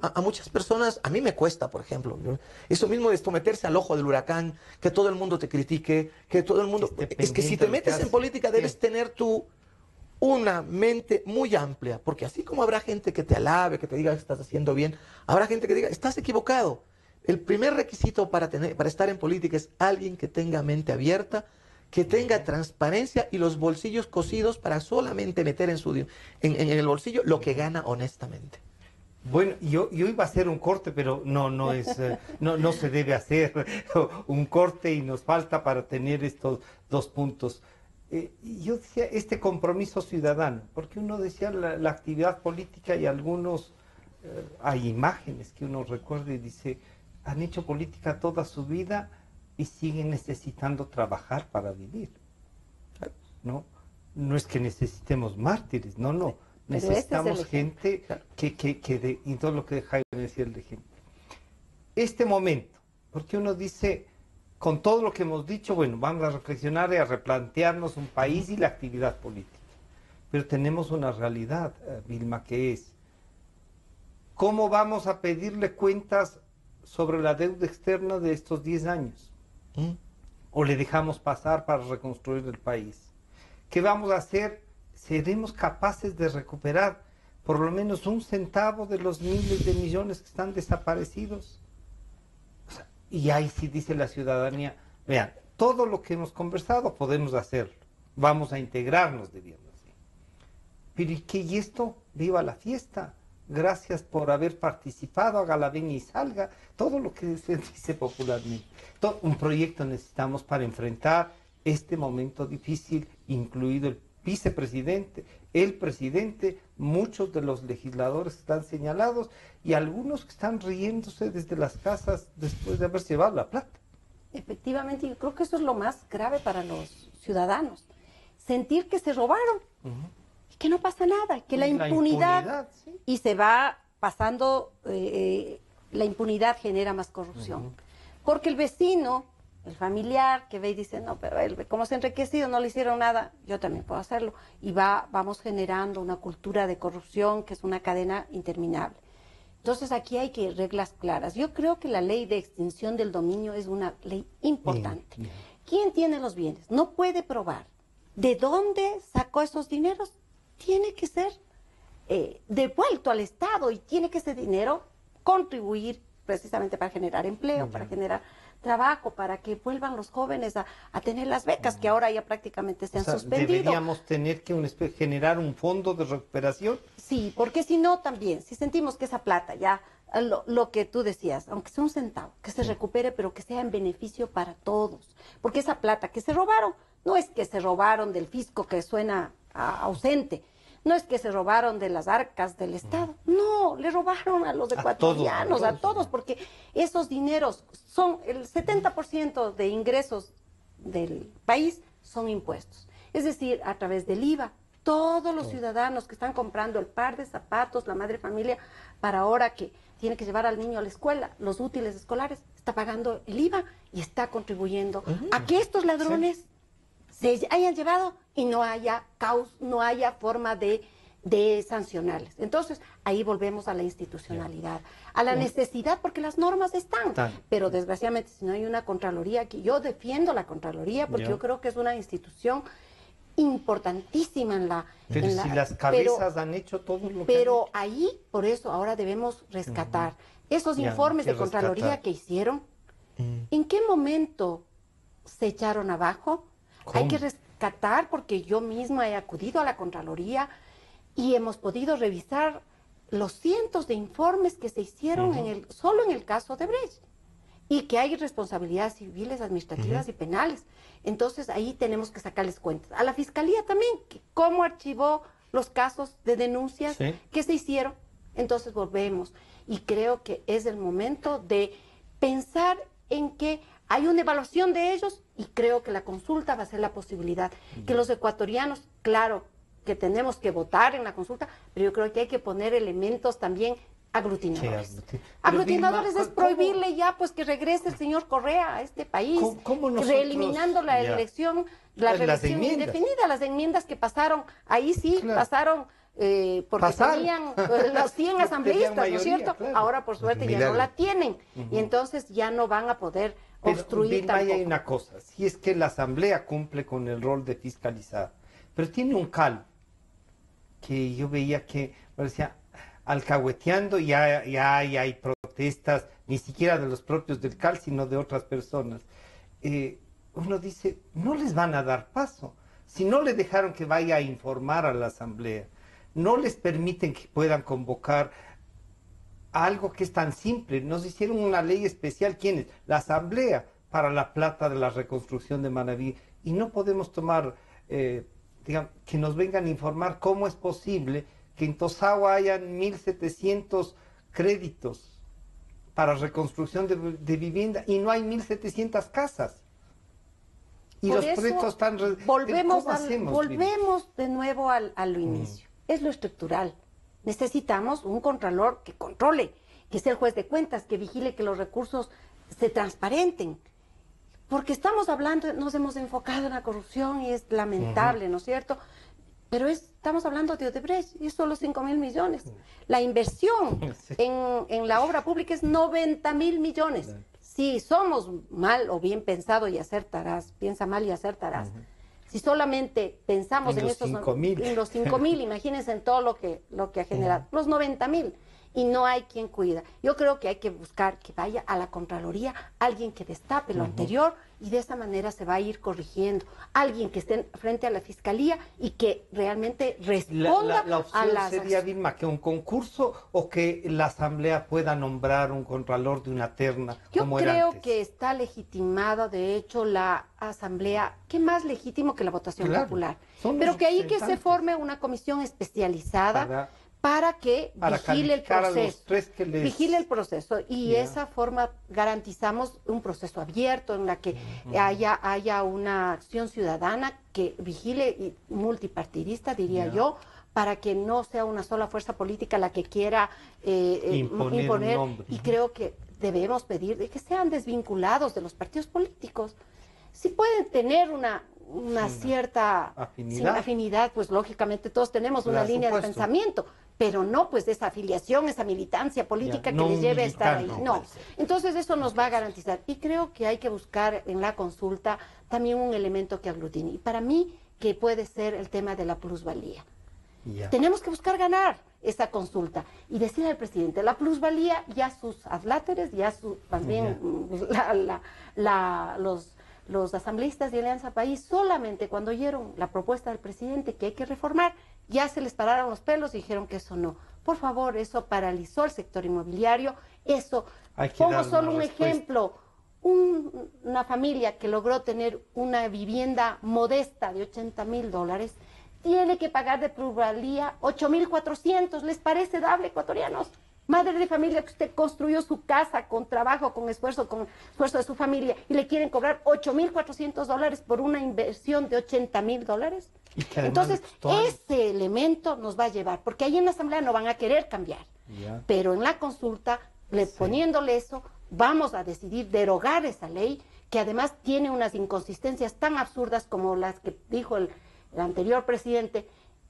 A muchas personas, a mí me cuesta, por ejemplo, eso mismo de someterse al ojo del huracán, que todo el mundo te critique, que todo el mundo... Que esté Es que si pendiente te de lo que metes en haces. política debes Sí. tener tú una mente muy amplia, porque así como habrá gente que te alabe, que te diga que estás haciendo bien, habrá gente que diga, estás equivocado. El primer requisito para estar en política es alguien que tenga mente abierta, que tenga transparencia y los bolsillos cosidos para solamente meter en el bolsillo lo que gana honestamente. Bueno, yo iba a hacer un corte, pero no es, no se debe hacer un corte y nos falta para tener estos dos puntos. Yo decía este compromiso ciudadano, porque uno decía la actividad política y algunos, hay imágenes que uno recuerda y dice, han hecho política toda su vida y siguen necesitando trabajar para vivir, ¿no? No es que necesitemos mártires, no. Pero ese es Necesitamos el gente y todo lo que Jaime decía el ejemplo. Este momento, porque uno dice, con todo lo que hemos dicho, bueno, vamos a reflexionar y a replantearnos un país y la actividad política. Pero tenemos una realidad, Vilma, que es, ¿cómo vamos a pedirle cuentas sobre la deuda externa de estos 10 años? ¿O le dejamos pasar para reconstruir el país? ¿Qué vamos a hacer? ¿Seremos capaces de recuperar por lo menos un centavo de los miles de millones que están desaparecidos? O sea, y ahí sí dice la ciudadanía, vean, todo lo que hemos conversado podemos hacerlo, vamos a integrarnos, diríamos así. Pero ¿y qué? ¿Y esto? ¡Viva la fiesta! Gracias por haber participado, hágala bien y salga, todo lo que se dice popularmente. Todo un proyecto necesitamos para enfrentar este momento difícil, incluido el vicepresidente, el presidente, muchos de los legisladores están señalados y algunos que están riéndose desde las casas después de haberse llevado la plata. Efectivamente, yo creo que eso es lo más grave para los ciudadanos. Sentir que se robaron y que no pasa nada, que la impunidad sí. y se va pasando, la impunidad genera más corrupción. Porque el vecino, el familiar que ve y dice, no, pero él, como se ha enriquecido, no le hicieron nada, yo también puedo hacerlo. Y vamos generando una cultura de corrupción que es una cadena interminable. Entonces aquí hay reglas claras. Yo creo que la ley de extinción del dominio es una ley importante. Bien. ¿Quién tiene los bienes? No puede probar. ¿De dónde sacó esos dineros? Tiene que ser devuelto al Estado y tiene que ese dinero contribuir precisamente para generar empleo, para generar trabajo, para que vuelvan los jóvenes a tener las becas que ahora ya prácticamente se han suspendido. Deberíamos tener que generar un fondo de recuperación. Sí, porque si no también, si sentimos que esa plata ya, lo que tú decías, aunque sea un centavo, que se recupere, pero que sea en beneficio para todos. Porque esa plata que se robaron, no es que se robaron del fisco que suena ausente, no es que se robaron de las arcas del Estado, no, le robaron a los ecuatorianos, a todos, porque esos dineros son el 70% de ingresos del país son impuestos. Es decir, a través del IVA, todos los ciudadanos que están comprando el par de zapatos, la madre familia, para ahora que tiene que llevar al niño a la escuela, los útiles escolares, está pagando el IVA y está contribuyendo a que estos ladrones se hayan llevado y no haya no haya forma de sancionarles. Entonces, ahí volvemos a la institucionalidad, a la necesidad, porque las normas están, pero desgraciadamente si no hay una Contraloría, que yo defiendo la Contraloría, porque yo creo que es una institución importantísima en la... Pero si las cabezas han hecho todo lo que Pero ahí, por eso, ahora debemos rescatar esos informes de Contraloría que hicieron. ¿En qué momento se echaron abajo? ¿Cómo? Hay que rescatar, porque yo misma he acudido a la Contraloría y hemos podido revisar los cientos de informes que se hicieron solo en el caso de Brecht, y que hay responsabilidades civiles, administrativas y penales. Entonces ahí tenemos que sacarles cuentas. A la Fiscalía también, cómo archivó los casos de denuncias que se hicieron. Entonces volvemos, y creo que es el momento de pensar en que hay una evaluación de ellos, y creo que la consulta va a ser la posibilidad. Que los ecuatorianos, claro, que tenemos que votar en la consulta, pero yo creo que hay que poner elementos también aglutinadores. Aglutinadores es prohibirle ya pues que regrese el señor Correa a este país, reeliminando la elección, la reelección indefinida, las enmiendas que pasaron, ahí sí pasaron porque tenían los 100 asambleístas, mayoría, ¿no es cierto? Claro. Ahora por suerte ya no la tienen, y entonces ya no van a poder obstruir tampoco. Hay una cosa, si es que la asamblea cumple con el rol de fiscalizar, pero tiene un calvo, que yo veía que parecía alcahueteando, y hay protestas, ni siquiera de los propios del CAL, sino de otras personas. Uno dice, no les van a dar paso. Si no le dejaron que vaya a informar a la asamblea, no les permiten que puedan convocar algo que es tan simple. Nos hicieron una ley especial, ¿quiénes? La asamblea, para la plata de la reconstrucción de Manaví, y no podemos tomar, digamos, que nos vengan a informar cómo es posible que en Tosagua hayan 1.700 créditos para reconstrucción de vivienda y no hay 1.700 casas. Y por los proyectos están... Volvemos de nuevo a lo inicio. Es lo estructural. Necesitamos un contralor que controle, que sea el juez de cuentas, que vigile que los recursos se transparenten. Porque estamos hablando, nos hemos enfocado en la corrupción y es lamentable, ¿no es cierto? Pero estamos hablando de Odebrecht, y es solo 5.000 millones. La inversión en la obra pública es 90.000 millones. Si somos mal o bien pensado y acertarás, piensa mal y acertarás. Si solamente pensamos en estos 5.000, imagínense en todo lo que ha generado, los 90.000, y no hay quien cuida. Yo creo que hay que buscar que vaya a la Contraloría alguien que destape lo anterior, y de esa manera se va a ir corrigiendo. Alguien que esté frente a la Fiscalía y que realmente responda la opción a las... sería, Vilma, que un concurso o que la Asamblea pueda nombrar un contralor de una terna. Yo como era creo antes. que está legitimada, de hecho, la Asamblea. ¿Qué más legítimo que la votación popular? Pero que ahí que se forme una comisión especializada para que vigile el proceso. Vigile el proceso, y esa forma garantizamos un proceso abierto en la que haya una acción ciudadana que vigile, y multipartidista, diría yo, para que no sea una sola fuerza política la que quiera imponer, y creo que debemos pedir de que sean desvinculados de los partidos políticos. Si pueden tener una cierta afinidad, pues lógicamente todos tenemos una línea de pensamiento, pero no pues esa afiliación, esa militancia política que les lleve a estar ahí. No. Entonces eso nos va a garantizar. Y creo que hay que buscar en la consulta también un elemento que aglutine. Y para mí que puede ser el tema de la plusvalía. Tenemos que buscar ganar esa consulta y decirle al presidente, la plusvalía, ya sus adláteres, más bien los asambleístas de Alianza País, solamente cuando oyeron la propuesta del presidente que hay que reformar, ya se les pararon los pelos y dijeron que eso no. Por favor, eso paralizó el sector inmobiliario. Eso, pongo solo un ejemplo, una familia que logró tener una vivienda modesta de $80.000, tiene que pagar de plusvalía 8.400. ¿Les parece dable, ecuatorianos? Madre de familia que usted construyó su casa con trabajo, con esfuerzo de su familia, y le quieren cobrar $8.400 por una inversión de $80.000. Entonces, ese elemento nos va a llevar, porque ahí en la Asamblea no van a querer cambiar, pero en la consulta, poniéndole eso, vamos a decidir derogar esa ley, que además tiene unas inconsistencias tan absurdas como las que dijo el anterior presidente,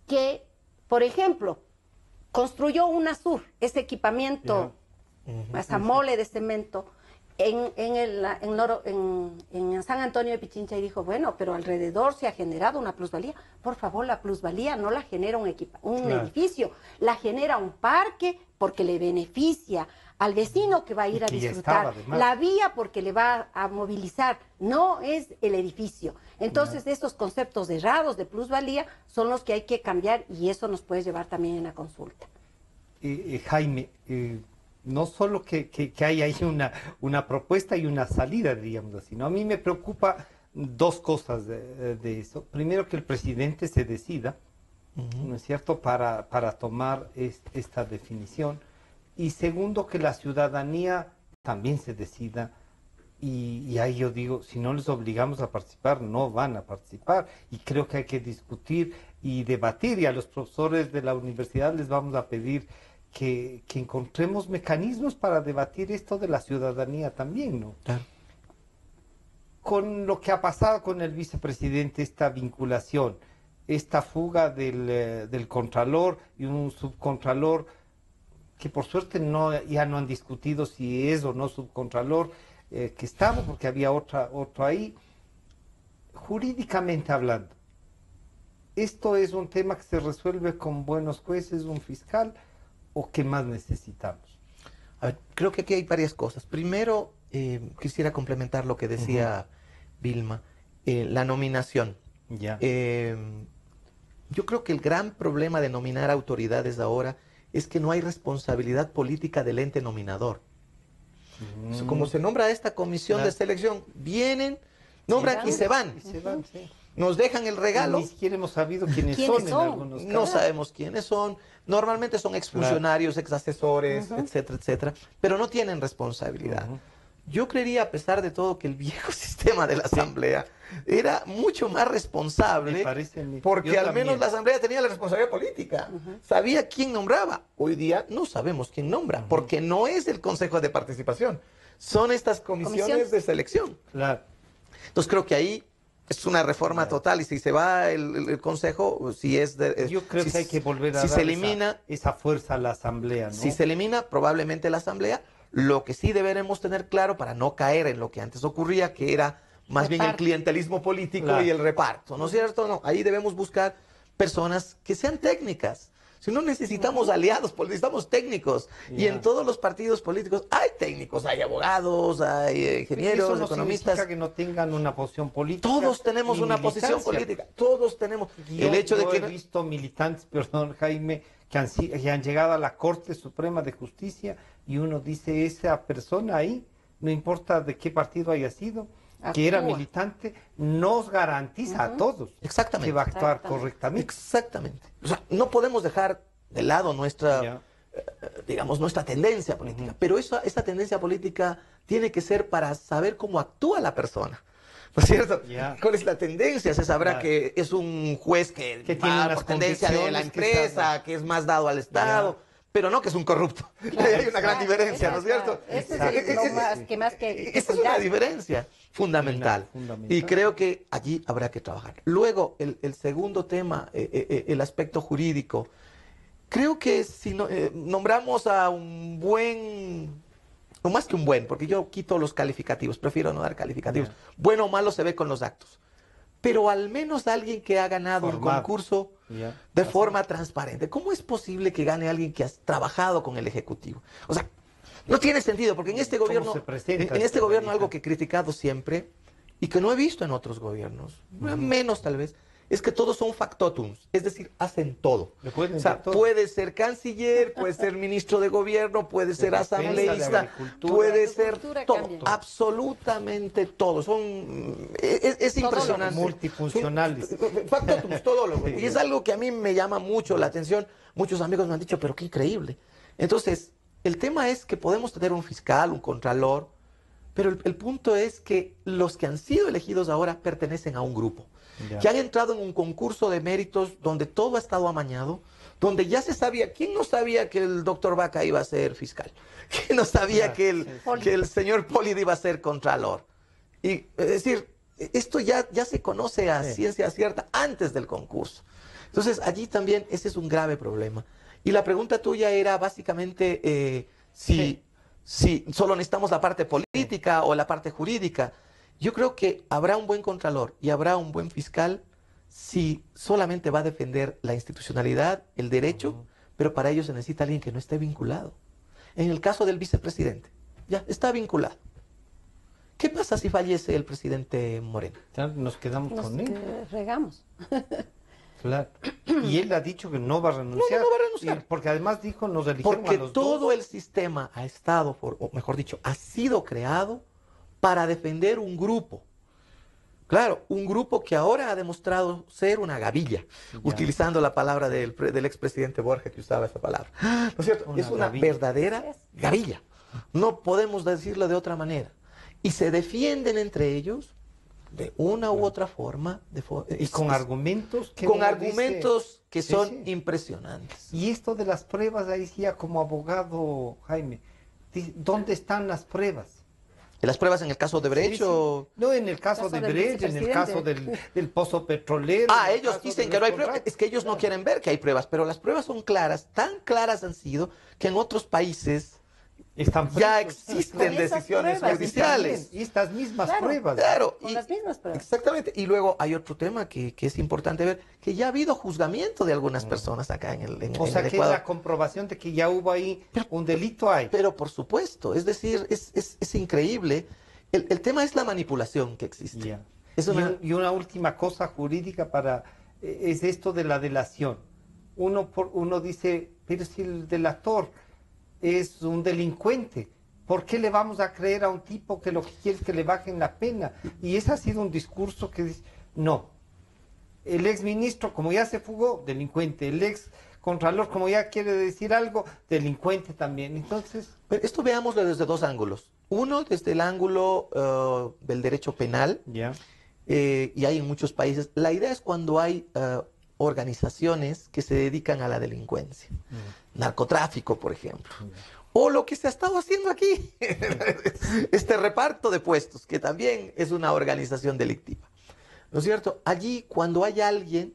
que, por ejemplo, construyó UNASUR, ese equipamiento, esa mole de cemento, en San Antonio de Pichincha, y dijo, bueno, pero alrededor se ha generado una plusvalía. Por favor, la plusvalía no la genera un edificio, la genera un parque, porque le beneficia al vecino que va a ir a disfrutar, la vía porque le va a movilizar, no es el edificio. Entonces, estos conceptos errados de plusvalía son los que hay que cambiar, y eso nos puede llevar también en la consulta. Jaime, no solo que hay ahí una propuesta y una salida, diríamos así, ¿no? A mí me preocupa dos cosas de eso. Primero, que el presidente se decida, ¿no es cierto?, para tomar esta definición. Y segundo, que la ciudadanía también se decida. Y ahí yo digo, si no les obligamos a participar, no van a participar. Y creo que hay que discutir y debatir. Y a los profesores de la universidad les vamos a pedir que encontremos mecanismos para debatir esto de la ciudadanía también, ¿no? Claro. Con lo que ha pasado con el vicepresidente, esta vinculación, esta fuga del contralor y un subcontralor, que por suerte ya no han discutido si es o no subcontralor, que estaba, porque había otro ahí. Jurídicamente hablando, ¿esto es un tema que se resuelve con buenos jueces, un fiscal, o qué más necesitamos? A ver, creo que aquí hay varias cosas. Primero, quisiera complementar lo que decía Vilma, la nominación. Ya. Yo creo que el gran problema de nominar autoridades ahora es que no hay responsabilidad política del ente nominador. Como se nombra esta comisión de selección, vienen, nombran y se van. Sí. Nos dejan el regalo. Ni siquiera hemos sabido quiénes son en algunos casos. No sabemos quiénes son. Normalmente son exfuncionarios, exasesores, etcétera, etcétera. Pero no tienen responsabilidad. Yo creería, a pesar de todo, que el viejo sistema de la Asamblea era mucho más responsable, porque al menos la Asamblea tenía la responsabilidad política. Sabía quién nombraba. Hoy día no sabemos quién nombra, porque no es el Consejo de Participación. Son estas comisiones de selección. Claro. Entonces creo que ahí es una reforma total, y si se va el Consejo, si es de... Yo creo que hay que volver a si dar se elimina, esa fuerza a la Asamblea, ¿no? Si se elimina, probablemente la Asamblea. Lo que sí deberemos tener claro para no caer en lo que antes ocurría, que era más bien el clientelismo político y el reparto, ¿no es cierto? No, ahí debemos buscar personas que sean técnicas. Si no necesitamos aliados, necesitamos técnicos. Y en todos los partidos políticos hay técnicos, hay abogados, hay ingenieros, eso no economistas. Significa que no tengan una posición política. Todos tenemos una posición política. Todos tenemos. El hecho de que he visto militantes, perdón, Jaime, que han llegado a la Corte Suprema de Justicia, y uno dice, esa persona ahí, no importa de qué partido haya sido, que era militante, nos garantiza a todos que va a actuar correctamente. Exactamente. O sea, no podemos dejar de lado nuestra, digamos, nuestra tendencia política, pero esa tendencia política tiene que ser para saber cómo actúa la persona. ¿No es cierto? ¿Cuál es la tendencia? Se sabrá que es un juez que tiene una tendencia de la empresa, que es más dado al Estado, pero no que es un corrupto. Hay una gran diferencia, ¿no es cierto? Esa es una diferencia fundamental. Y creo que allí habrá que trabajar. Luego, el segundo tema, el aspecto jurídico. Creo que si nombramos a un buen... No más que un buen, porque yo quito los calificativos, prefiero no dar calificativos. Bueno o malo se ve con los actos. Pero al menos alguien que ha ganado un concurso de forma transparente. ¿Cómo es posible que gane alguien que ha trabajado con el Ejecutivo? O sea, no tiene sentido, porque en este gobierno algo que he criticado siempre y que no he visto en otros gobiernos, menos tal vez, es que todos son factotums, es decir, hacen todo. O sea, puede ser canciller, puede ser ministro de gobierno, puede ser asambleísta, puede ser todo, absolutamente todo. Es impresionante. Multifuncionales. Factotums, todólogos. Y es algo que a mí me llama mucho la atención. Muchos amigos me han dicho, pero qué increíble. Entonces, el tema es que podemos tener un fiscal, un contralor, pero el punto es que los que han sido elegidos ahora pertenecen a un grupo. Que han entrado en un concurso de méritos donde todo ha estado amañado, donde ya se sabía. ¿Quién no sabía que el doctor Vaca iba a ser fiscal? ¿Quién no sabía que el señor Polid iba a ser contralor? Y es decir, esto ya se conoce a ciencia cierta antes del concurso. Entonces allí también ese es un grave problema. Y la pregunta tuya era básicamente si solo necesitamos la parte política o la parte jurídica. Yo creo que habrá un buen contralor y habrá un buen fiscal si solamente va a defender la institucionalidad, el derecho, pero para ello se necesita alguien que no esté vinculado. En el caso del vicepresidente, ya está vinculado. ¿Qué pasa si fallece el presidente Moreno? Nos quedamos con él. Regamos. Claro. Y él ha dicho que no va a renunciar. No va a renunciar. Porque además dijo, nos eligieron Porque a los todo dos. el sistema ha estado, o mejor dicho, ha sido creado para defender un grupo. Claro, un grupo que ahora ha demostrado ser una gavilla, utilizando la palabra del expresidente Borges, que usaba esa palabra. ¿No es cierto? Es una gavilla. verdadera gavilla. No podemos decirlo de otra manera. Y se defienden entre ellos de una u otra forma. Y con argumentos que con uno argumentos dice, que sí, son sí. impresionantes. Y esto de las pruebas, ahí sí, ya como abogado, Jaime, ¿dónde están las pruebas? ¿Las pruebas en el caso de Brecht Sí, sí. o...? No, en el caso de del Brecht, en el caso del pozo petrolero. Ah, en el ellos caso dicen de que no hay los pruebas. contratos. Es que ellos no quieren ver que hay pruebas, pero las pruebas son claras, tan claras han sido que en otros países Están ya presos. existen Con esas decisiones pruebas, judiciales. Y estas mismas Claro. pruebas. Claro, Con las mismas pruebas. Exactamente. Y luego hay otro tema que es importante ver, que ya ha habido juzgamiento de algunas personas acá en el, O sea, el que es Ecuador. la comprobación de que ya hubo ahí un delito ahí. Pero por supuesto, es decir, es increíble. El tema es la manipulación que existe. Ya. Es una... Y una última cosa jurídica es esto de la delación. Uno dice, pero si el delator es un delincuente, ¿por qué le vamos a creer a un tipo que lo que quiere es que le bajen la pena? Y ese ha sido un discurso que dice, no, el ex ministro como ya se fugó, delincuente, el ex contralor como ya quiere decir algo, delincuente también. Entonces... Pero esto veámoslo desde dos ángulos. Uno, desde el ángulo del derecho penal, Ya. y hay en muchos países. La idea es cuando hay organizaciones que se dedican a la delincuencia. Narcotráfico, por ejemplo. O lo que se ha estado haciendo aquí, este reparto de puestos, que también es una organización delictiva. ¿No es cierto? Allí, cuando hay alguien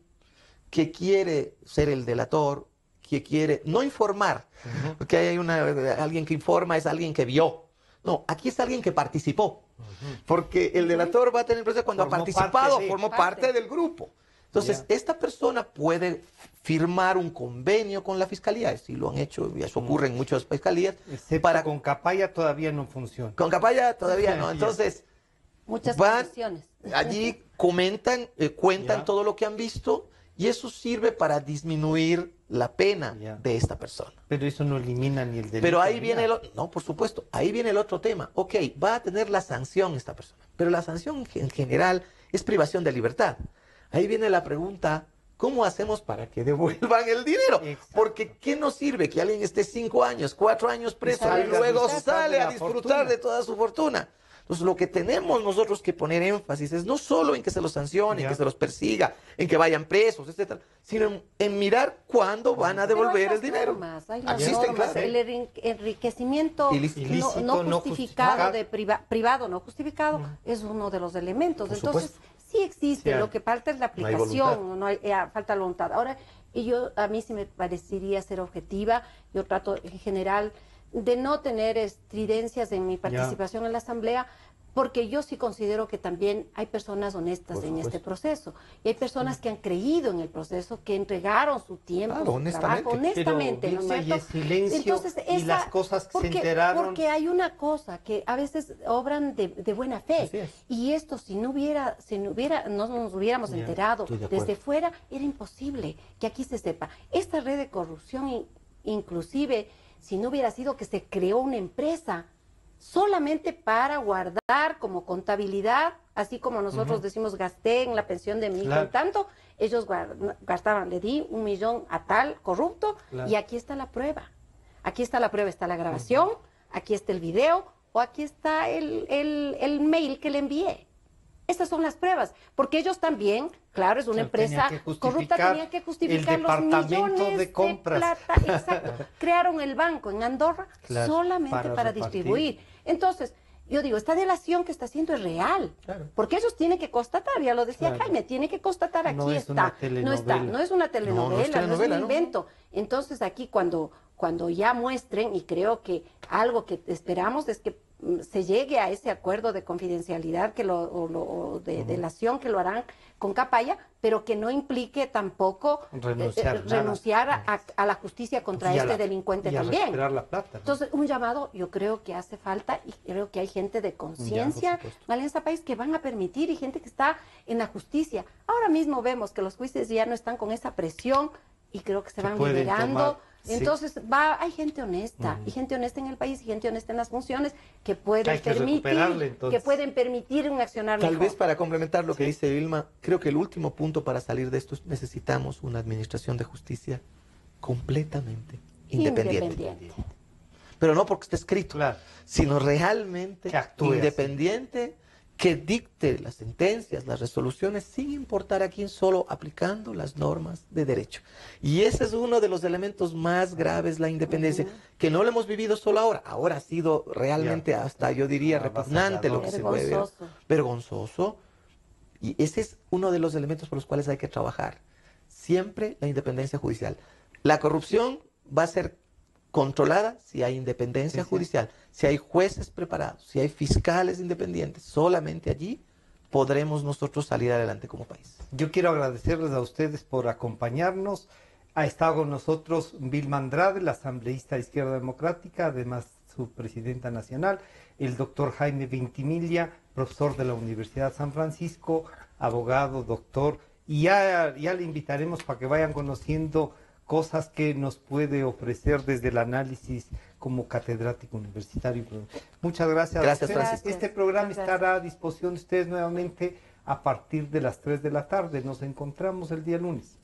que quiere ser el delator, que quiere no informar, porque hay alguien que informa es alguien que vio. No, aquí es alguien que participó. Porque el delator va a tener presencia cuando Formó ha participado, parte de- formó parte del grupo. Entonces, esta persona puede firmar un convenio con la fiscalía, si lo han hecho, y eso ocurre en muchas fiscalías, Excepto para con Capaya todavía no funciona. con Capaya todavía no. Ya. Entonces, Muchas van condiciones. allí, comentan, cuentan Ya. todo lo que han visto, y eso sirve para disminuir la pena Ya. de esta persona. Pero eso no elimina ni el delito. Pero ahí ni viene nada. no, por supuesto, ahí viene el otro tema. Ok, va a tener la sanción esta persona, pero la sanción en general es privación de libertad. Ahí viene la pregunta, ¿cómo hacemos para que devuelvan el dinero? Exacto. Porque ¿qué nos sirve que alguien esté 5 años, 4 años preso y sale a luego disfrutar sale de a la disfrutar fortuna. de toda su fortuna? Entonces, lo que tenemos nosotros que poner énfasis es no solo en que se los sancione, en Ya. que se los persiga, en que vayan presos, etcétera, sino en mirar cuándo van a devolver Pero hay el dinero. normas, hay las Existen, normas. claro. El enriquecimiento Ilícito, no no justificado, justificado. privado no justificado, es uno de los elementos. Por Entonces, supuesto. sí existe, Sí, lo que falta es la No hay aplicación, falta la voluntad. Ahora, a mí sí me parecería ser objetiva, yo trato en general de no tener estridencias en mi participación en la Asamblea, porque yo sí considero que también hay personas honestas Por en este supuesto. proceso. Y hay personas que han creído en el proceso, que entregaron su tiempo, Claro, su honestamente. trabajo, honestamente, Pero, ¿no es Vilma, y cierto? el silencio y las cosas que se enteraron. Porque hay una cosa, que a veces obran de buena fe. Así es. Y esto, si no nos hubiéramos Ya, enterado estoy de acuerdo. desde fuera, era imposible que aquí se sepa. Esta red de corrupción, inclusive, si no hubiera sido que se creó una empresa solamente para guardar como contabilidad, así como nosotros decimos gasté en la pensión de mi hijo Claro. en tanto, ellos gastaban, le di 1 millón a tal corrupto, Claro. y aquí está la prueba. Aquí está la prueba, está la grabación, aquí está el video, o aquí está el mail que le envié. Estas son las pruebas, porque ellos también, claro, es una Claro, tenían empresa que corrupta, justificar tenían que justificar el los departamento millones de compras. plata, exacto. Crearon el banco en Andorra Claro, solamente para para repartir. distribuir. Entonces, yo digo, esta delación que está haciendo es real, Claro. porque ellos tienen que constatar, ya lo decía Claro. Jaime, tiene que constatar, aquí No es está, una no está, telenovela. no es una telenovela, no es un telenovela, ¿no? invento. Entonces aquí cuando cuando ya muestren, y creo que algo que esperamos es que se llegue a ese acuerdo de confidencialidad o de delación que lo harán con Capaya, pero que no implique tampoco renunciar a la justicia contra este delincuente también. Recuperar la plata, ¿no? Entonces, un llamado yo creo que hace falta, y creo que hay gente de conciencia en este país que van a permitir, y gente que está en la justicia. Ahora mismo vemos que los jueces ya no están con esa presión y creo que se van liberando. Entonces, hay gente honesta, y gente honesta en el país, y gente honesta en las funciones, que pueden permitir un accionar mejor. Tal vez para complementar lo que dice Vilma, creo que el último punto para salir de esto es necesitamos una administración de justicia completamente independiente. Pero no porque esté escrito, sino realmente independiente, que dicte las sentencias, las resoluciones, sin importar a quién, solo aplicando las normas de derecho. Y ese es uno de los elementos más graves, la independencia, que no lo hemos vivido solo ahora. Ahora ha sido realmente hasta, yo diría, repugnante lo que se puede ver. Vergonzoso. Y ese es uno de los elementos por los cuales hay que trabajar. Siempre la independencia judicial. La corrupción va a ser controlada si hay independencia judicial, si hay jueces preparados, si hay fiscales independientes. Solamente allí podremos nosotros salir adelante como país. Yo quiero agradecerles a ustedes por acompañarnos. Ha estado con nosotros Vilma Andrade, la asambleísta de Izquierda Democrática, además su presidenta nacional, el doctor Jaime Ventimiglia, profesor de la Universidad San Francisco, abogado, doctor, y ya le invitaremos para que vayan conociendo cosas que nos puede ofrecer desde el análisis como catedrático universitario. Muchas gracias. Gracias, Francisco. Este programa estará a disposición de ustedes nuevamente a partir de las 3 de la tarde. Nos encontramos el día lunes.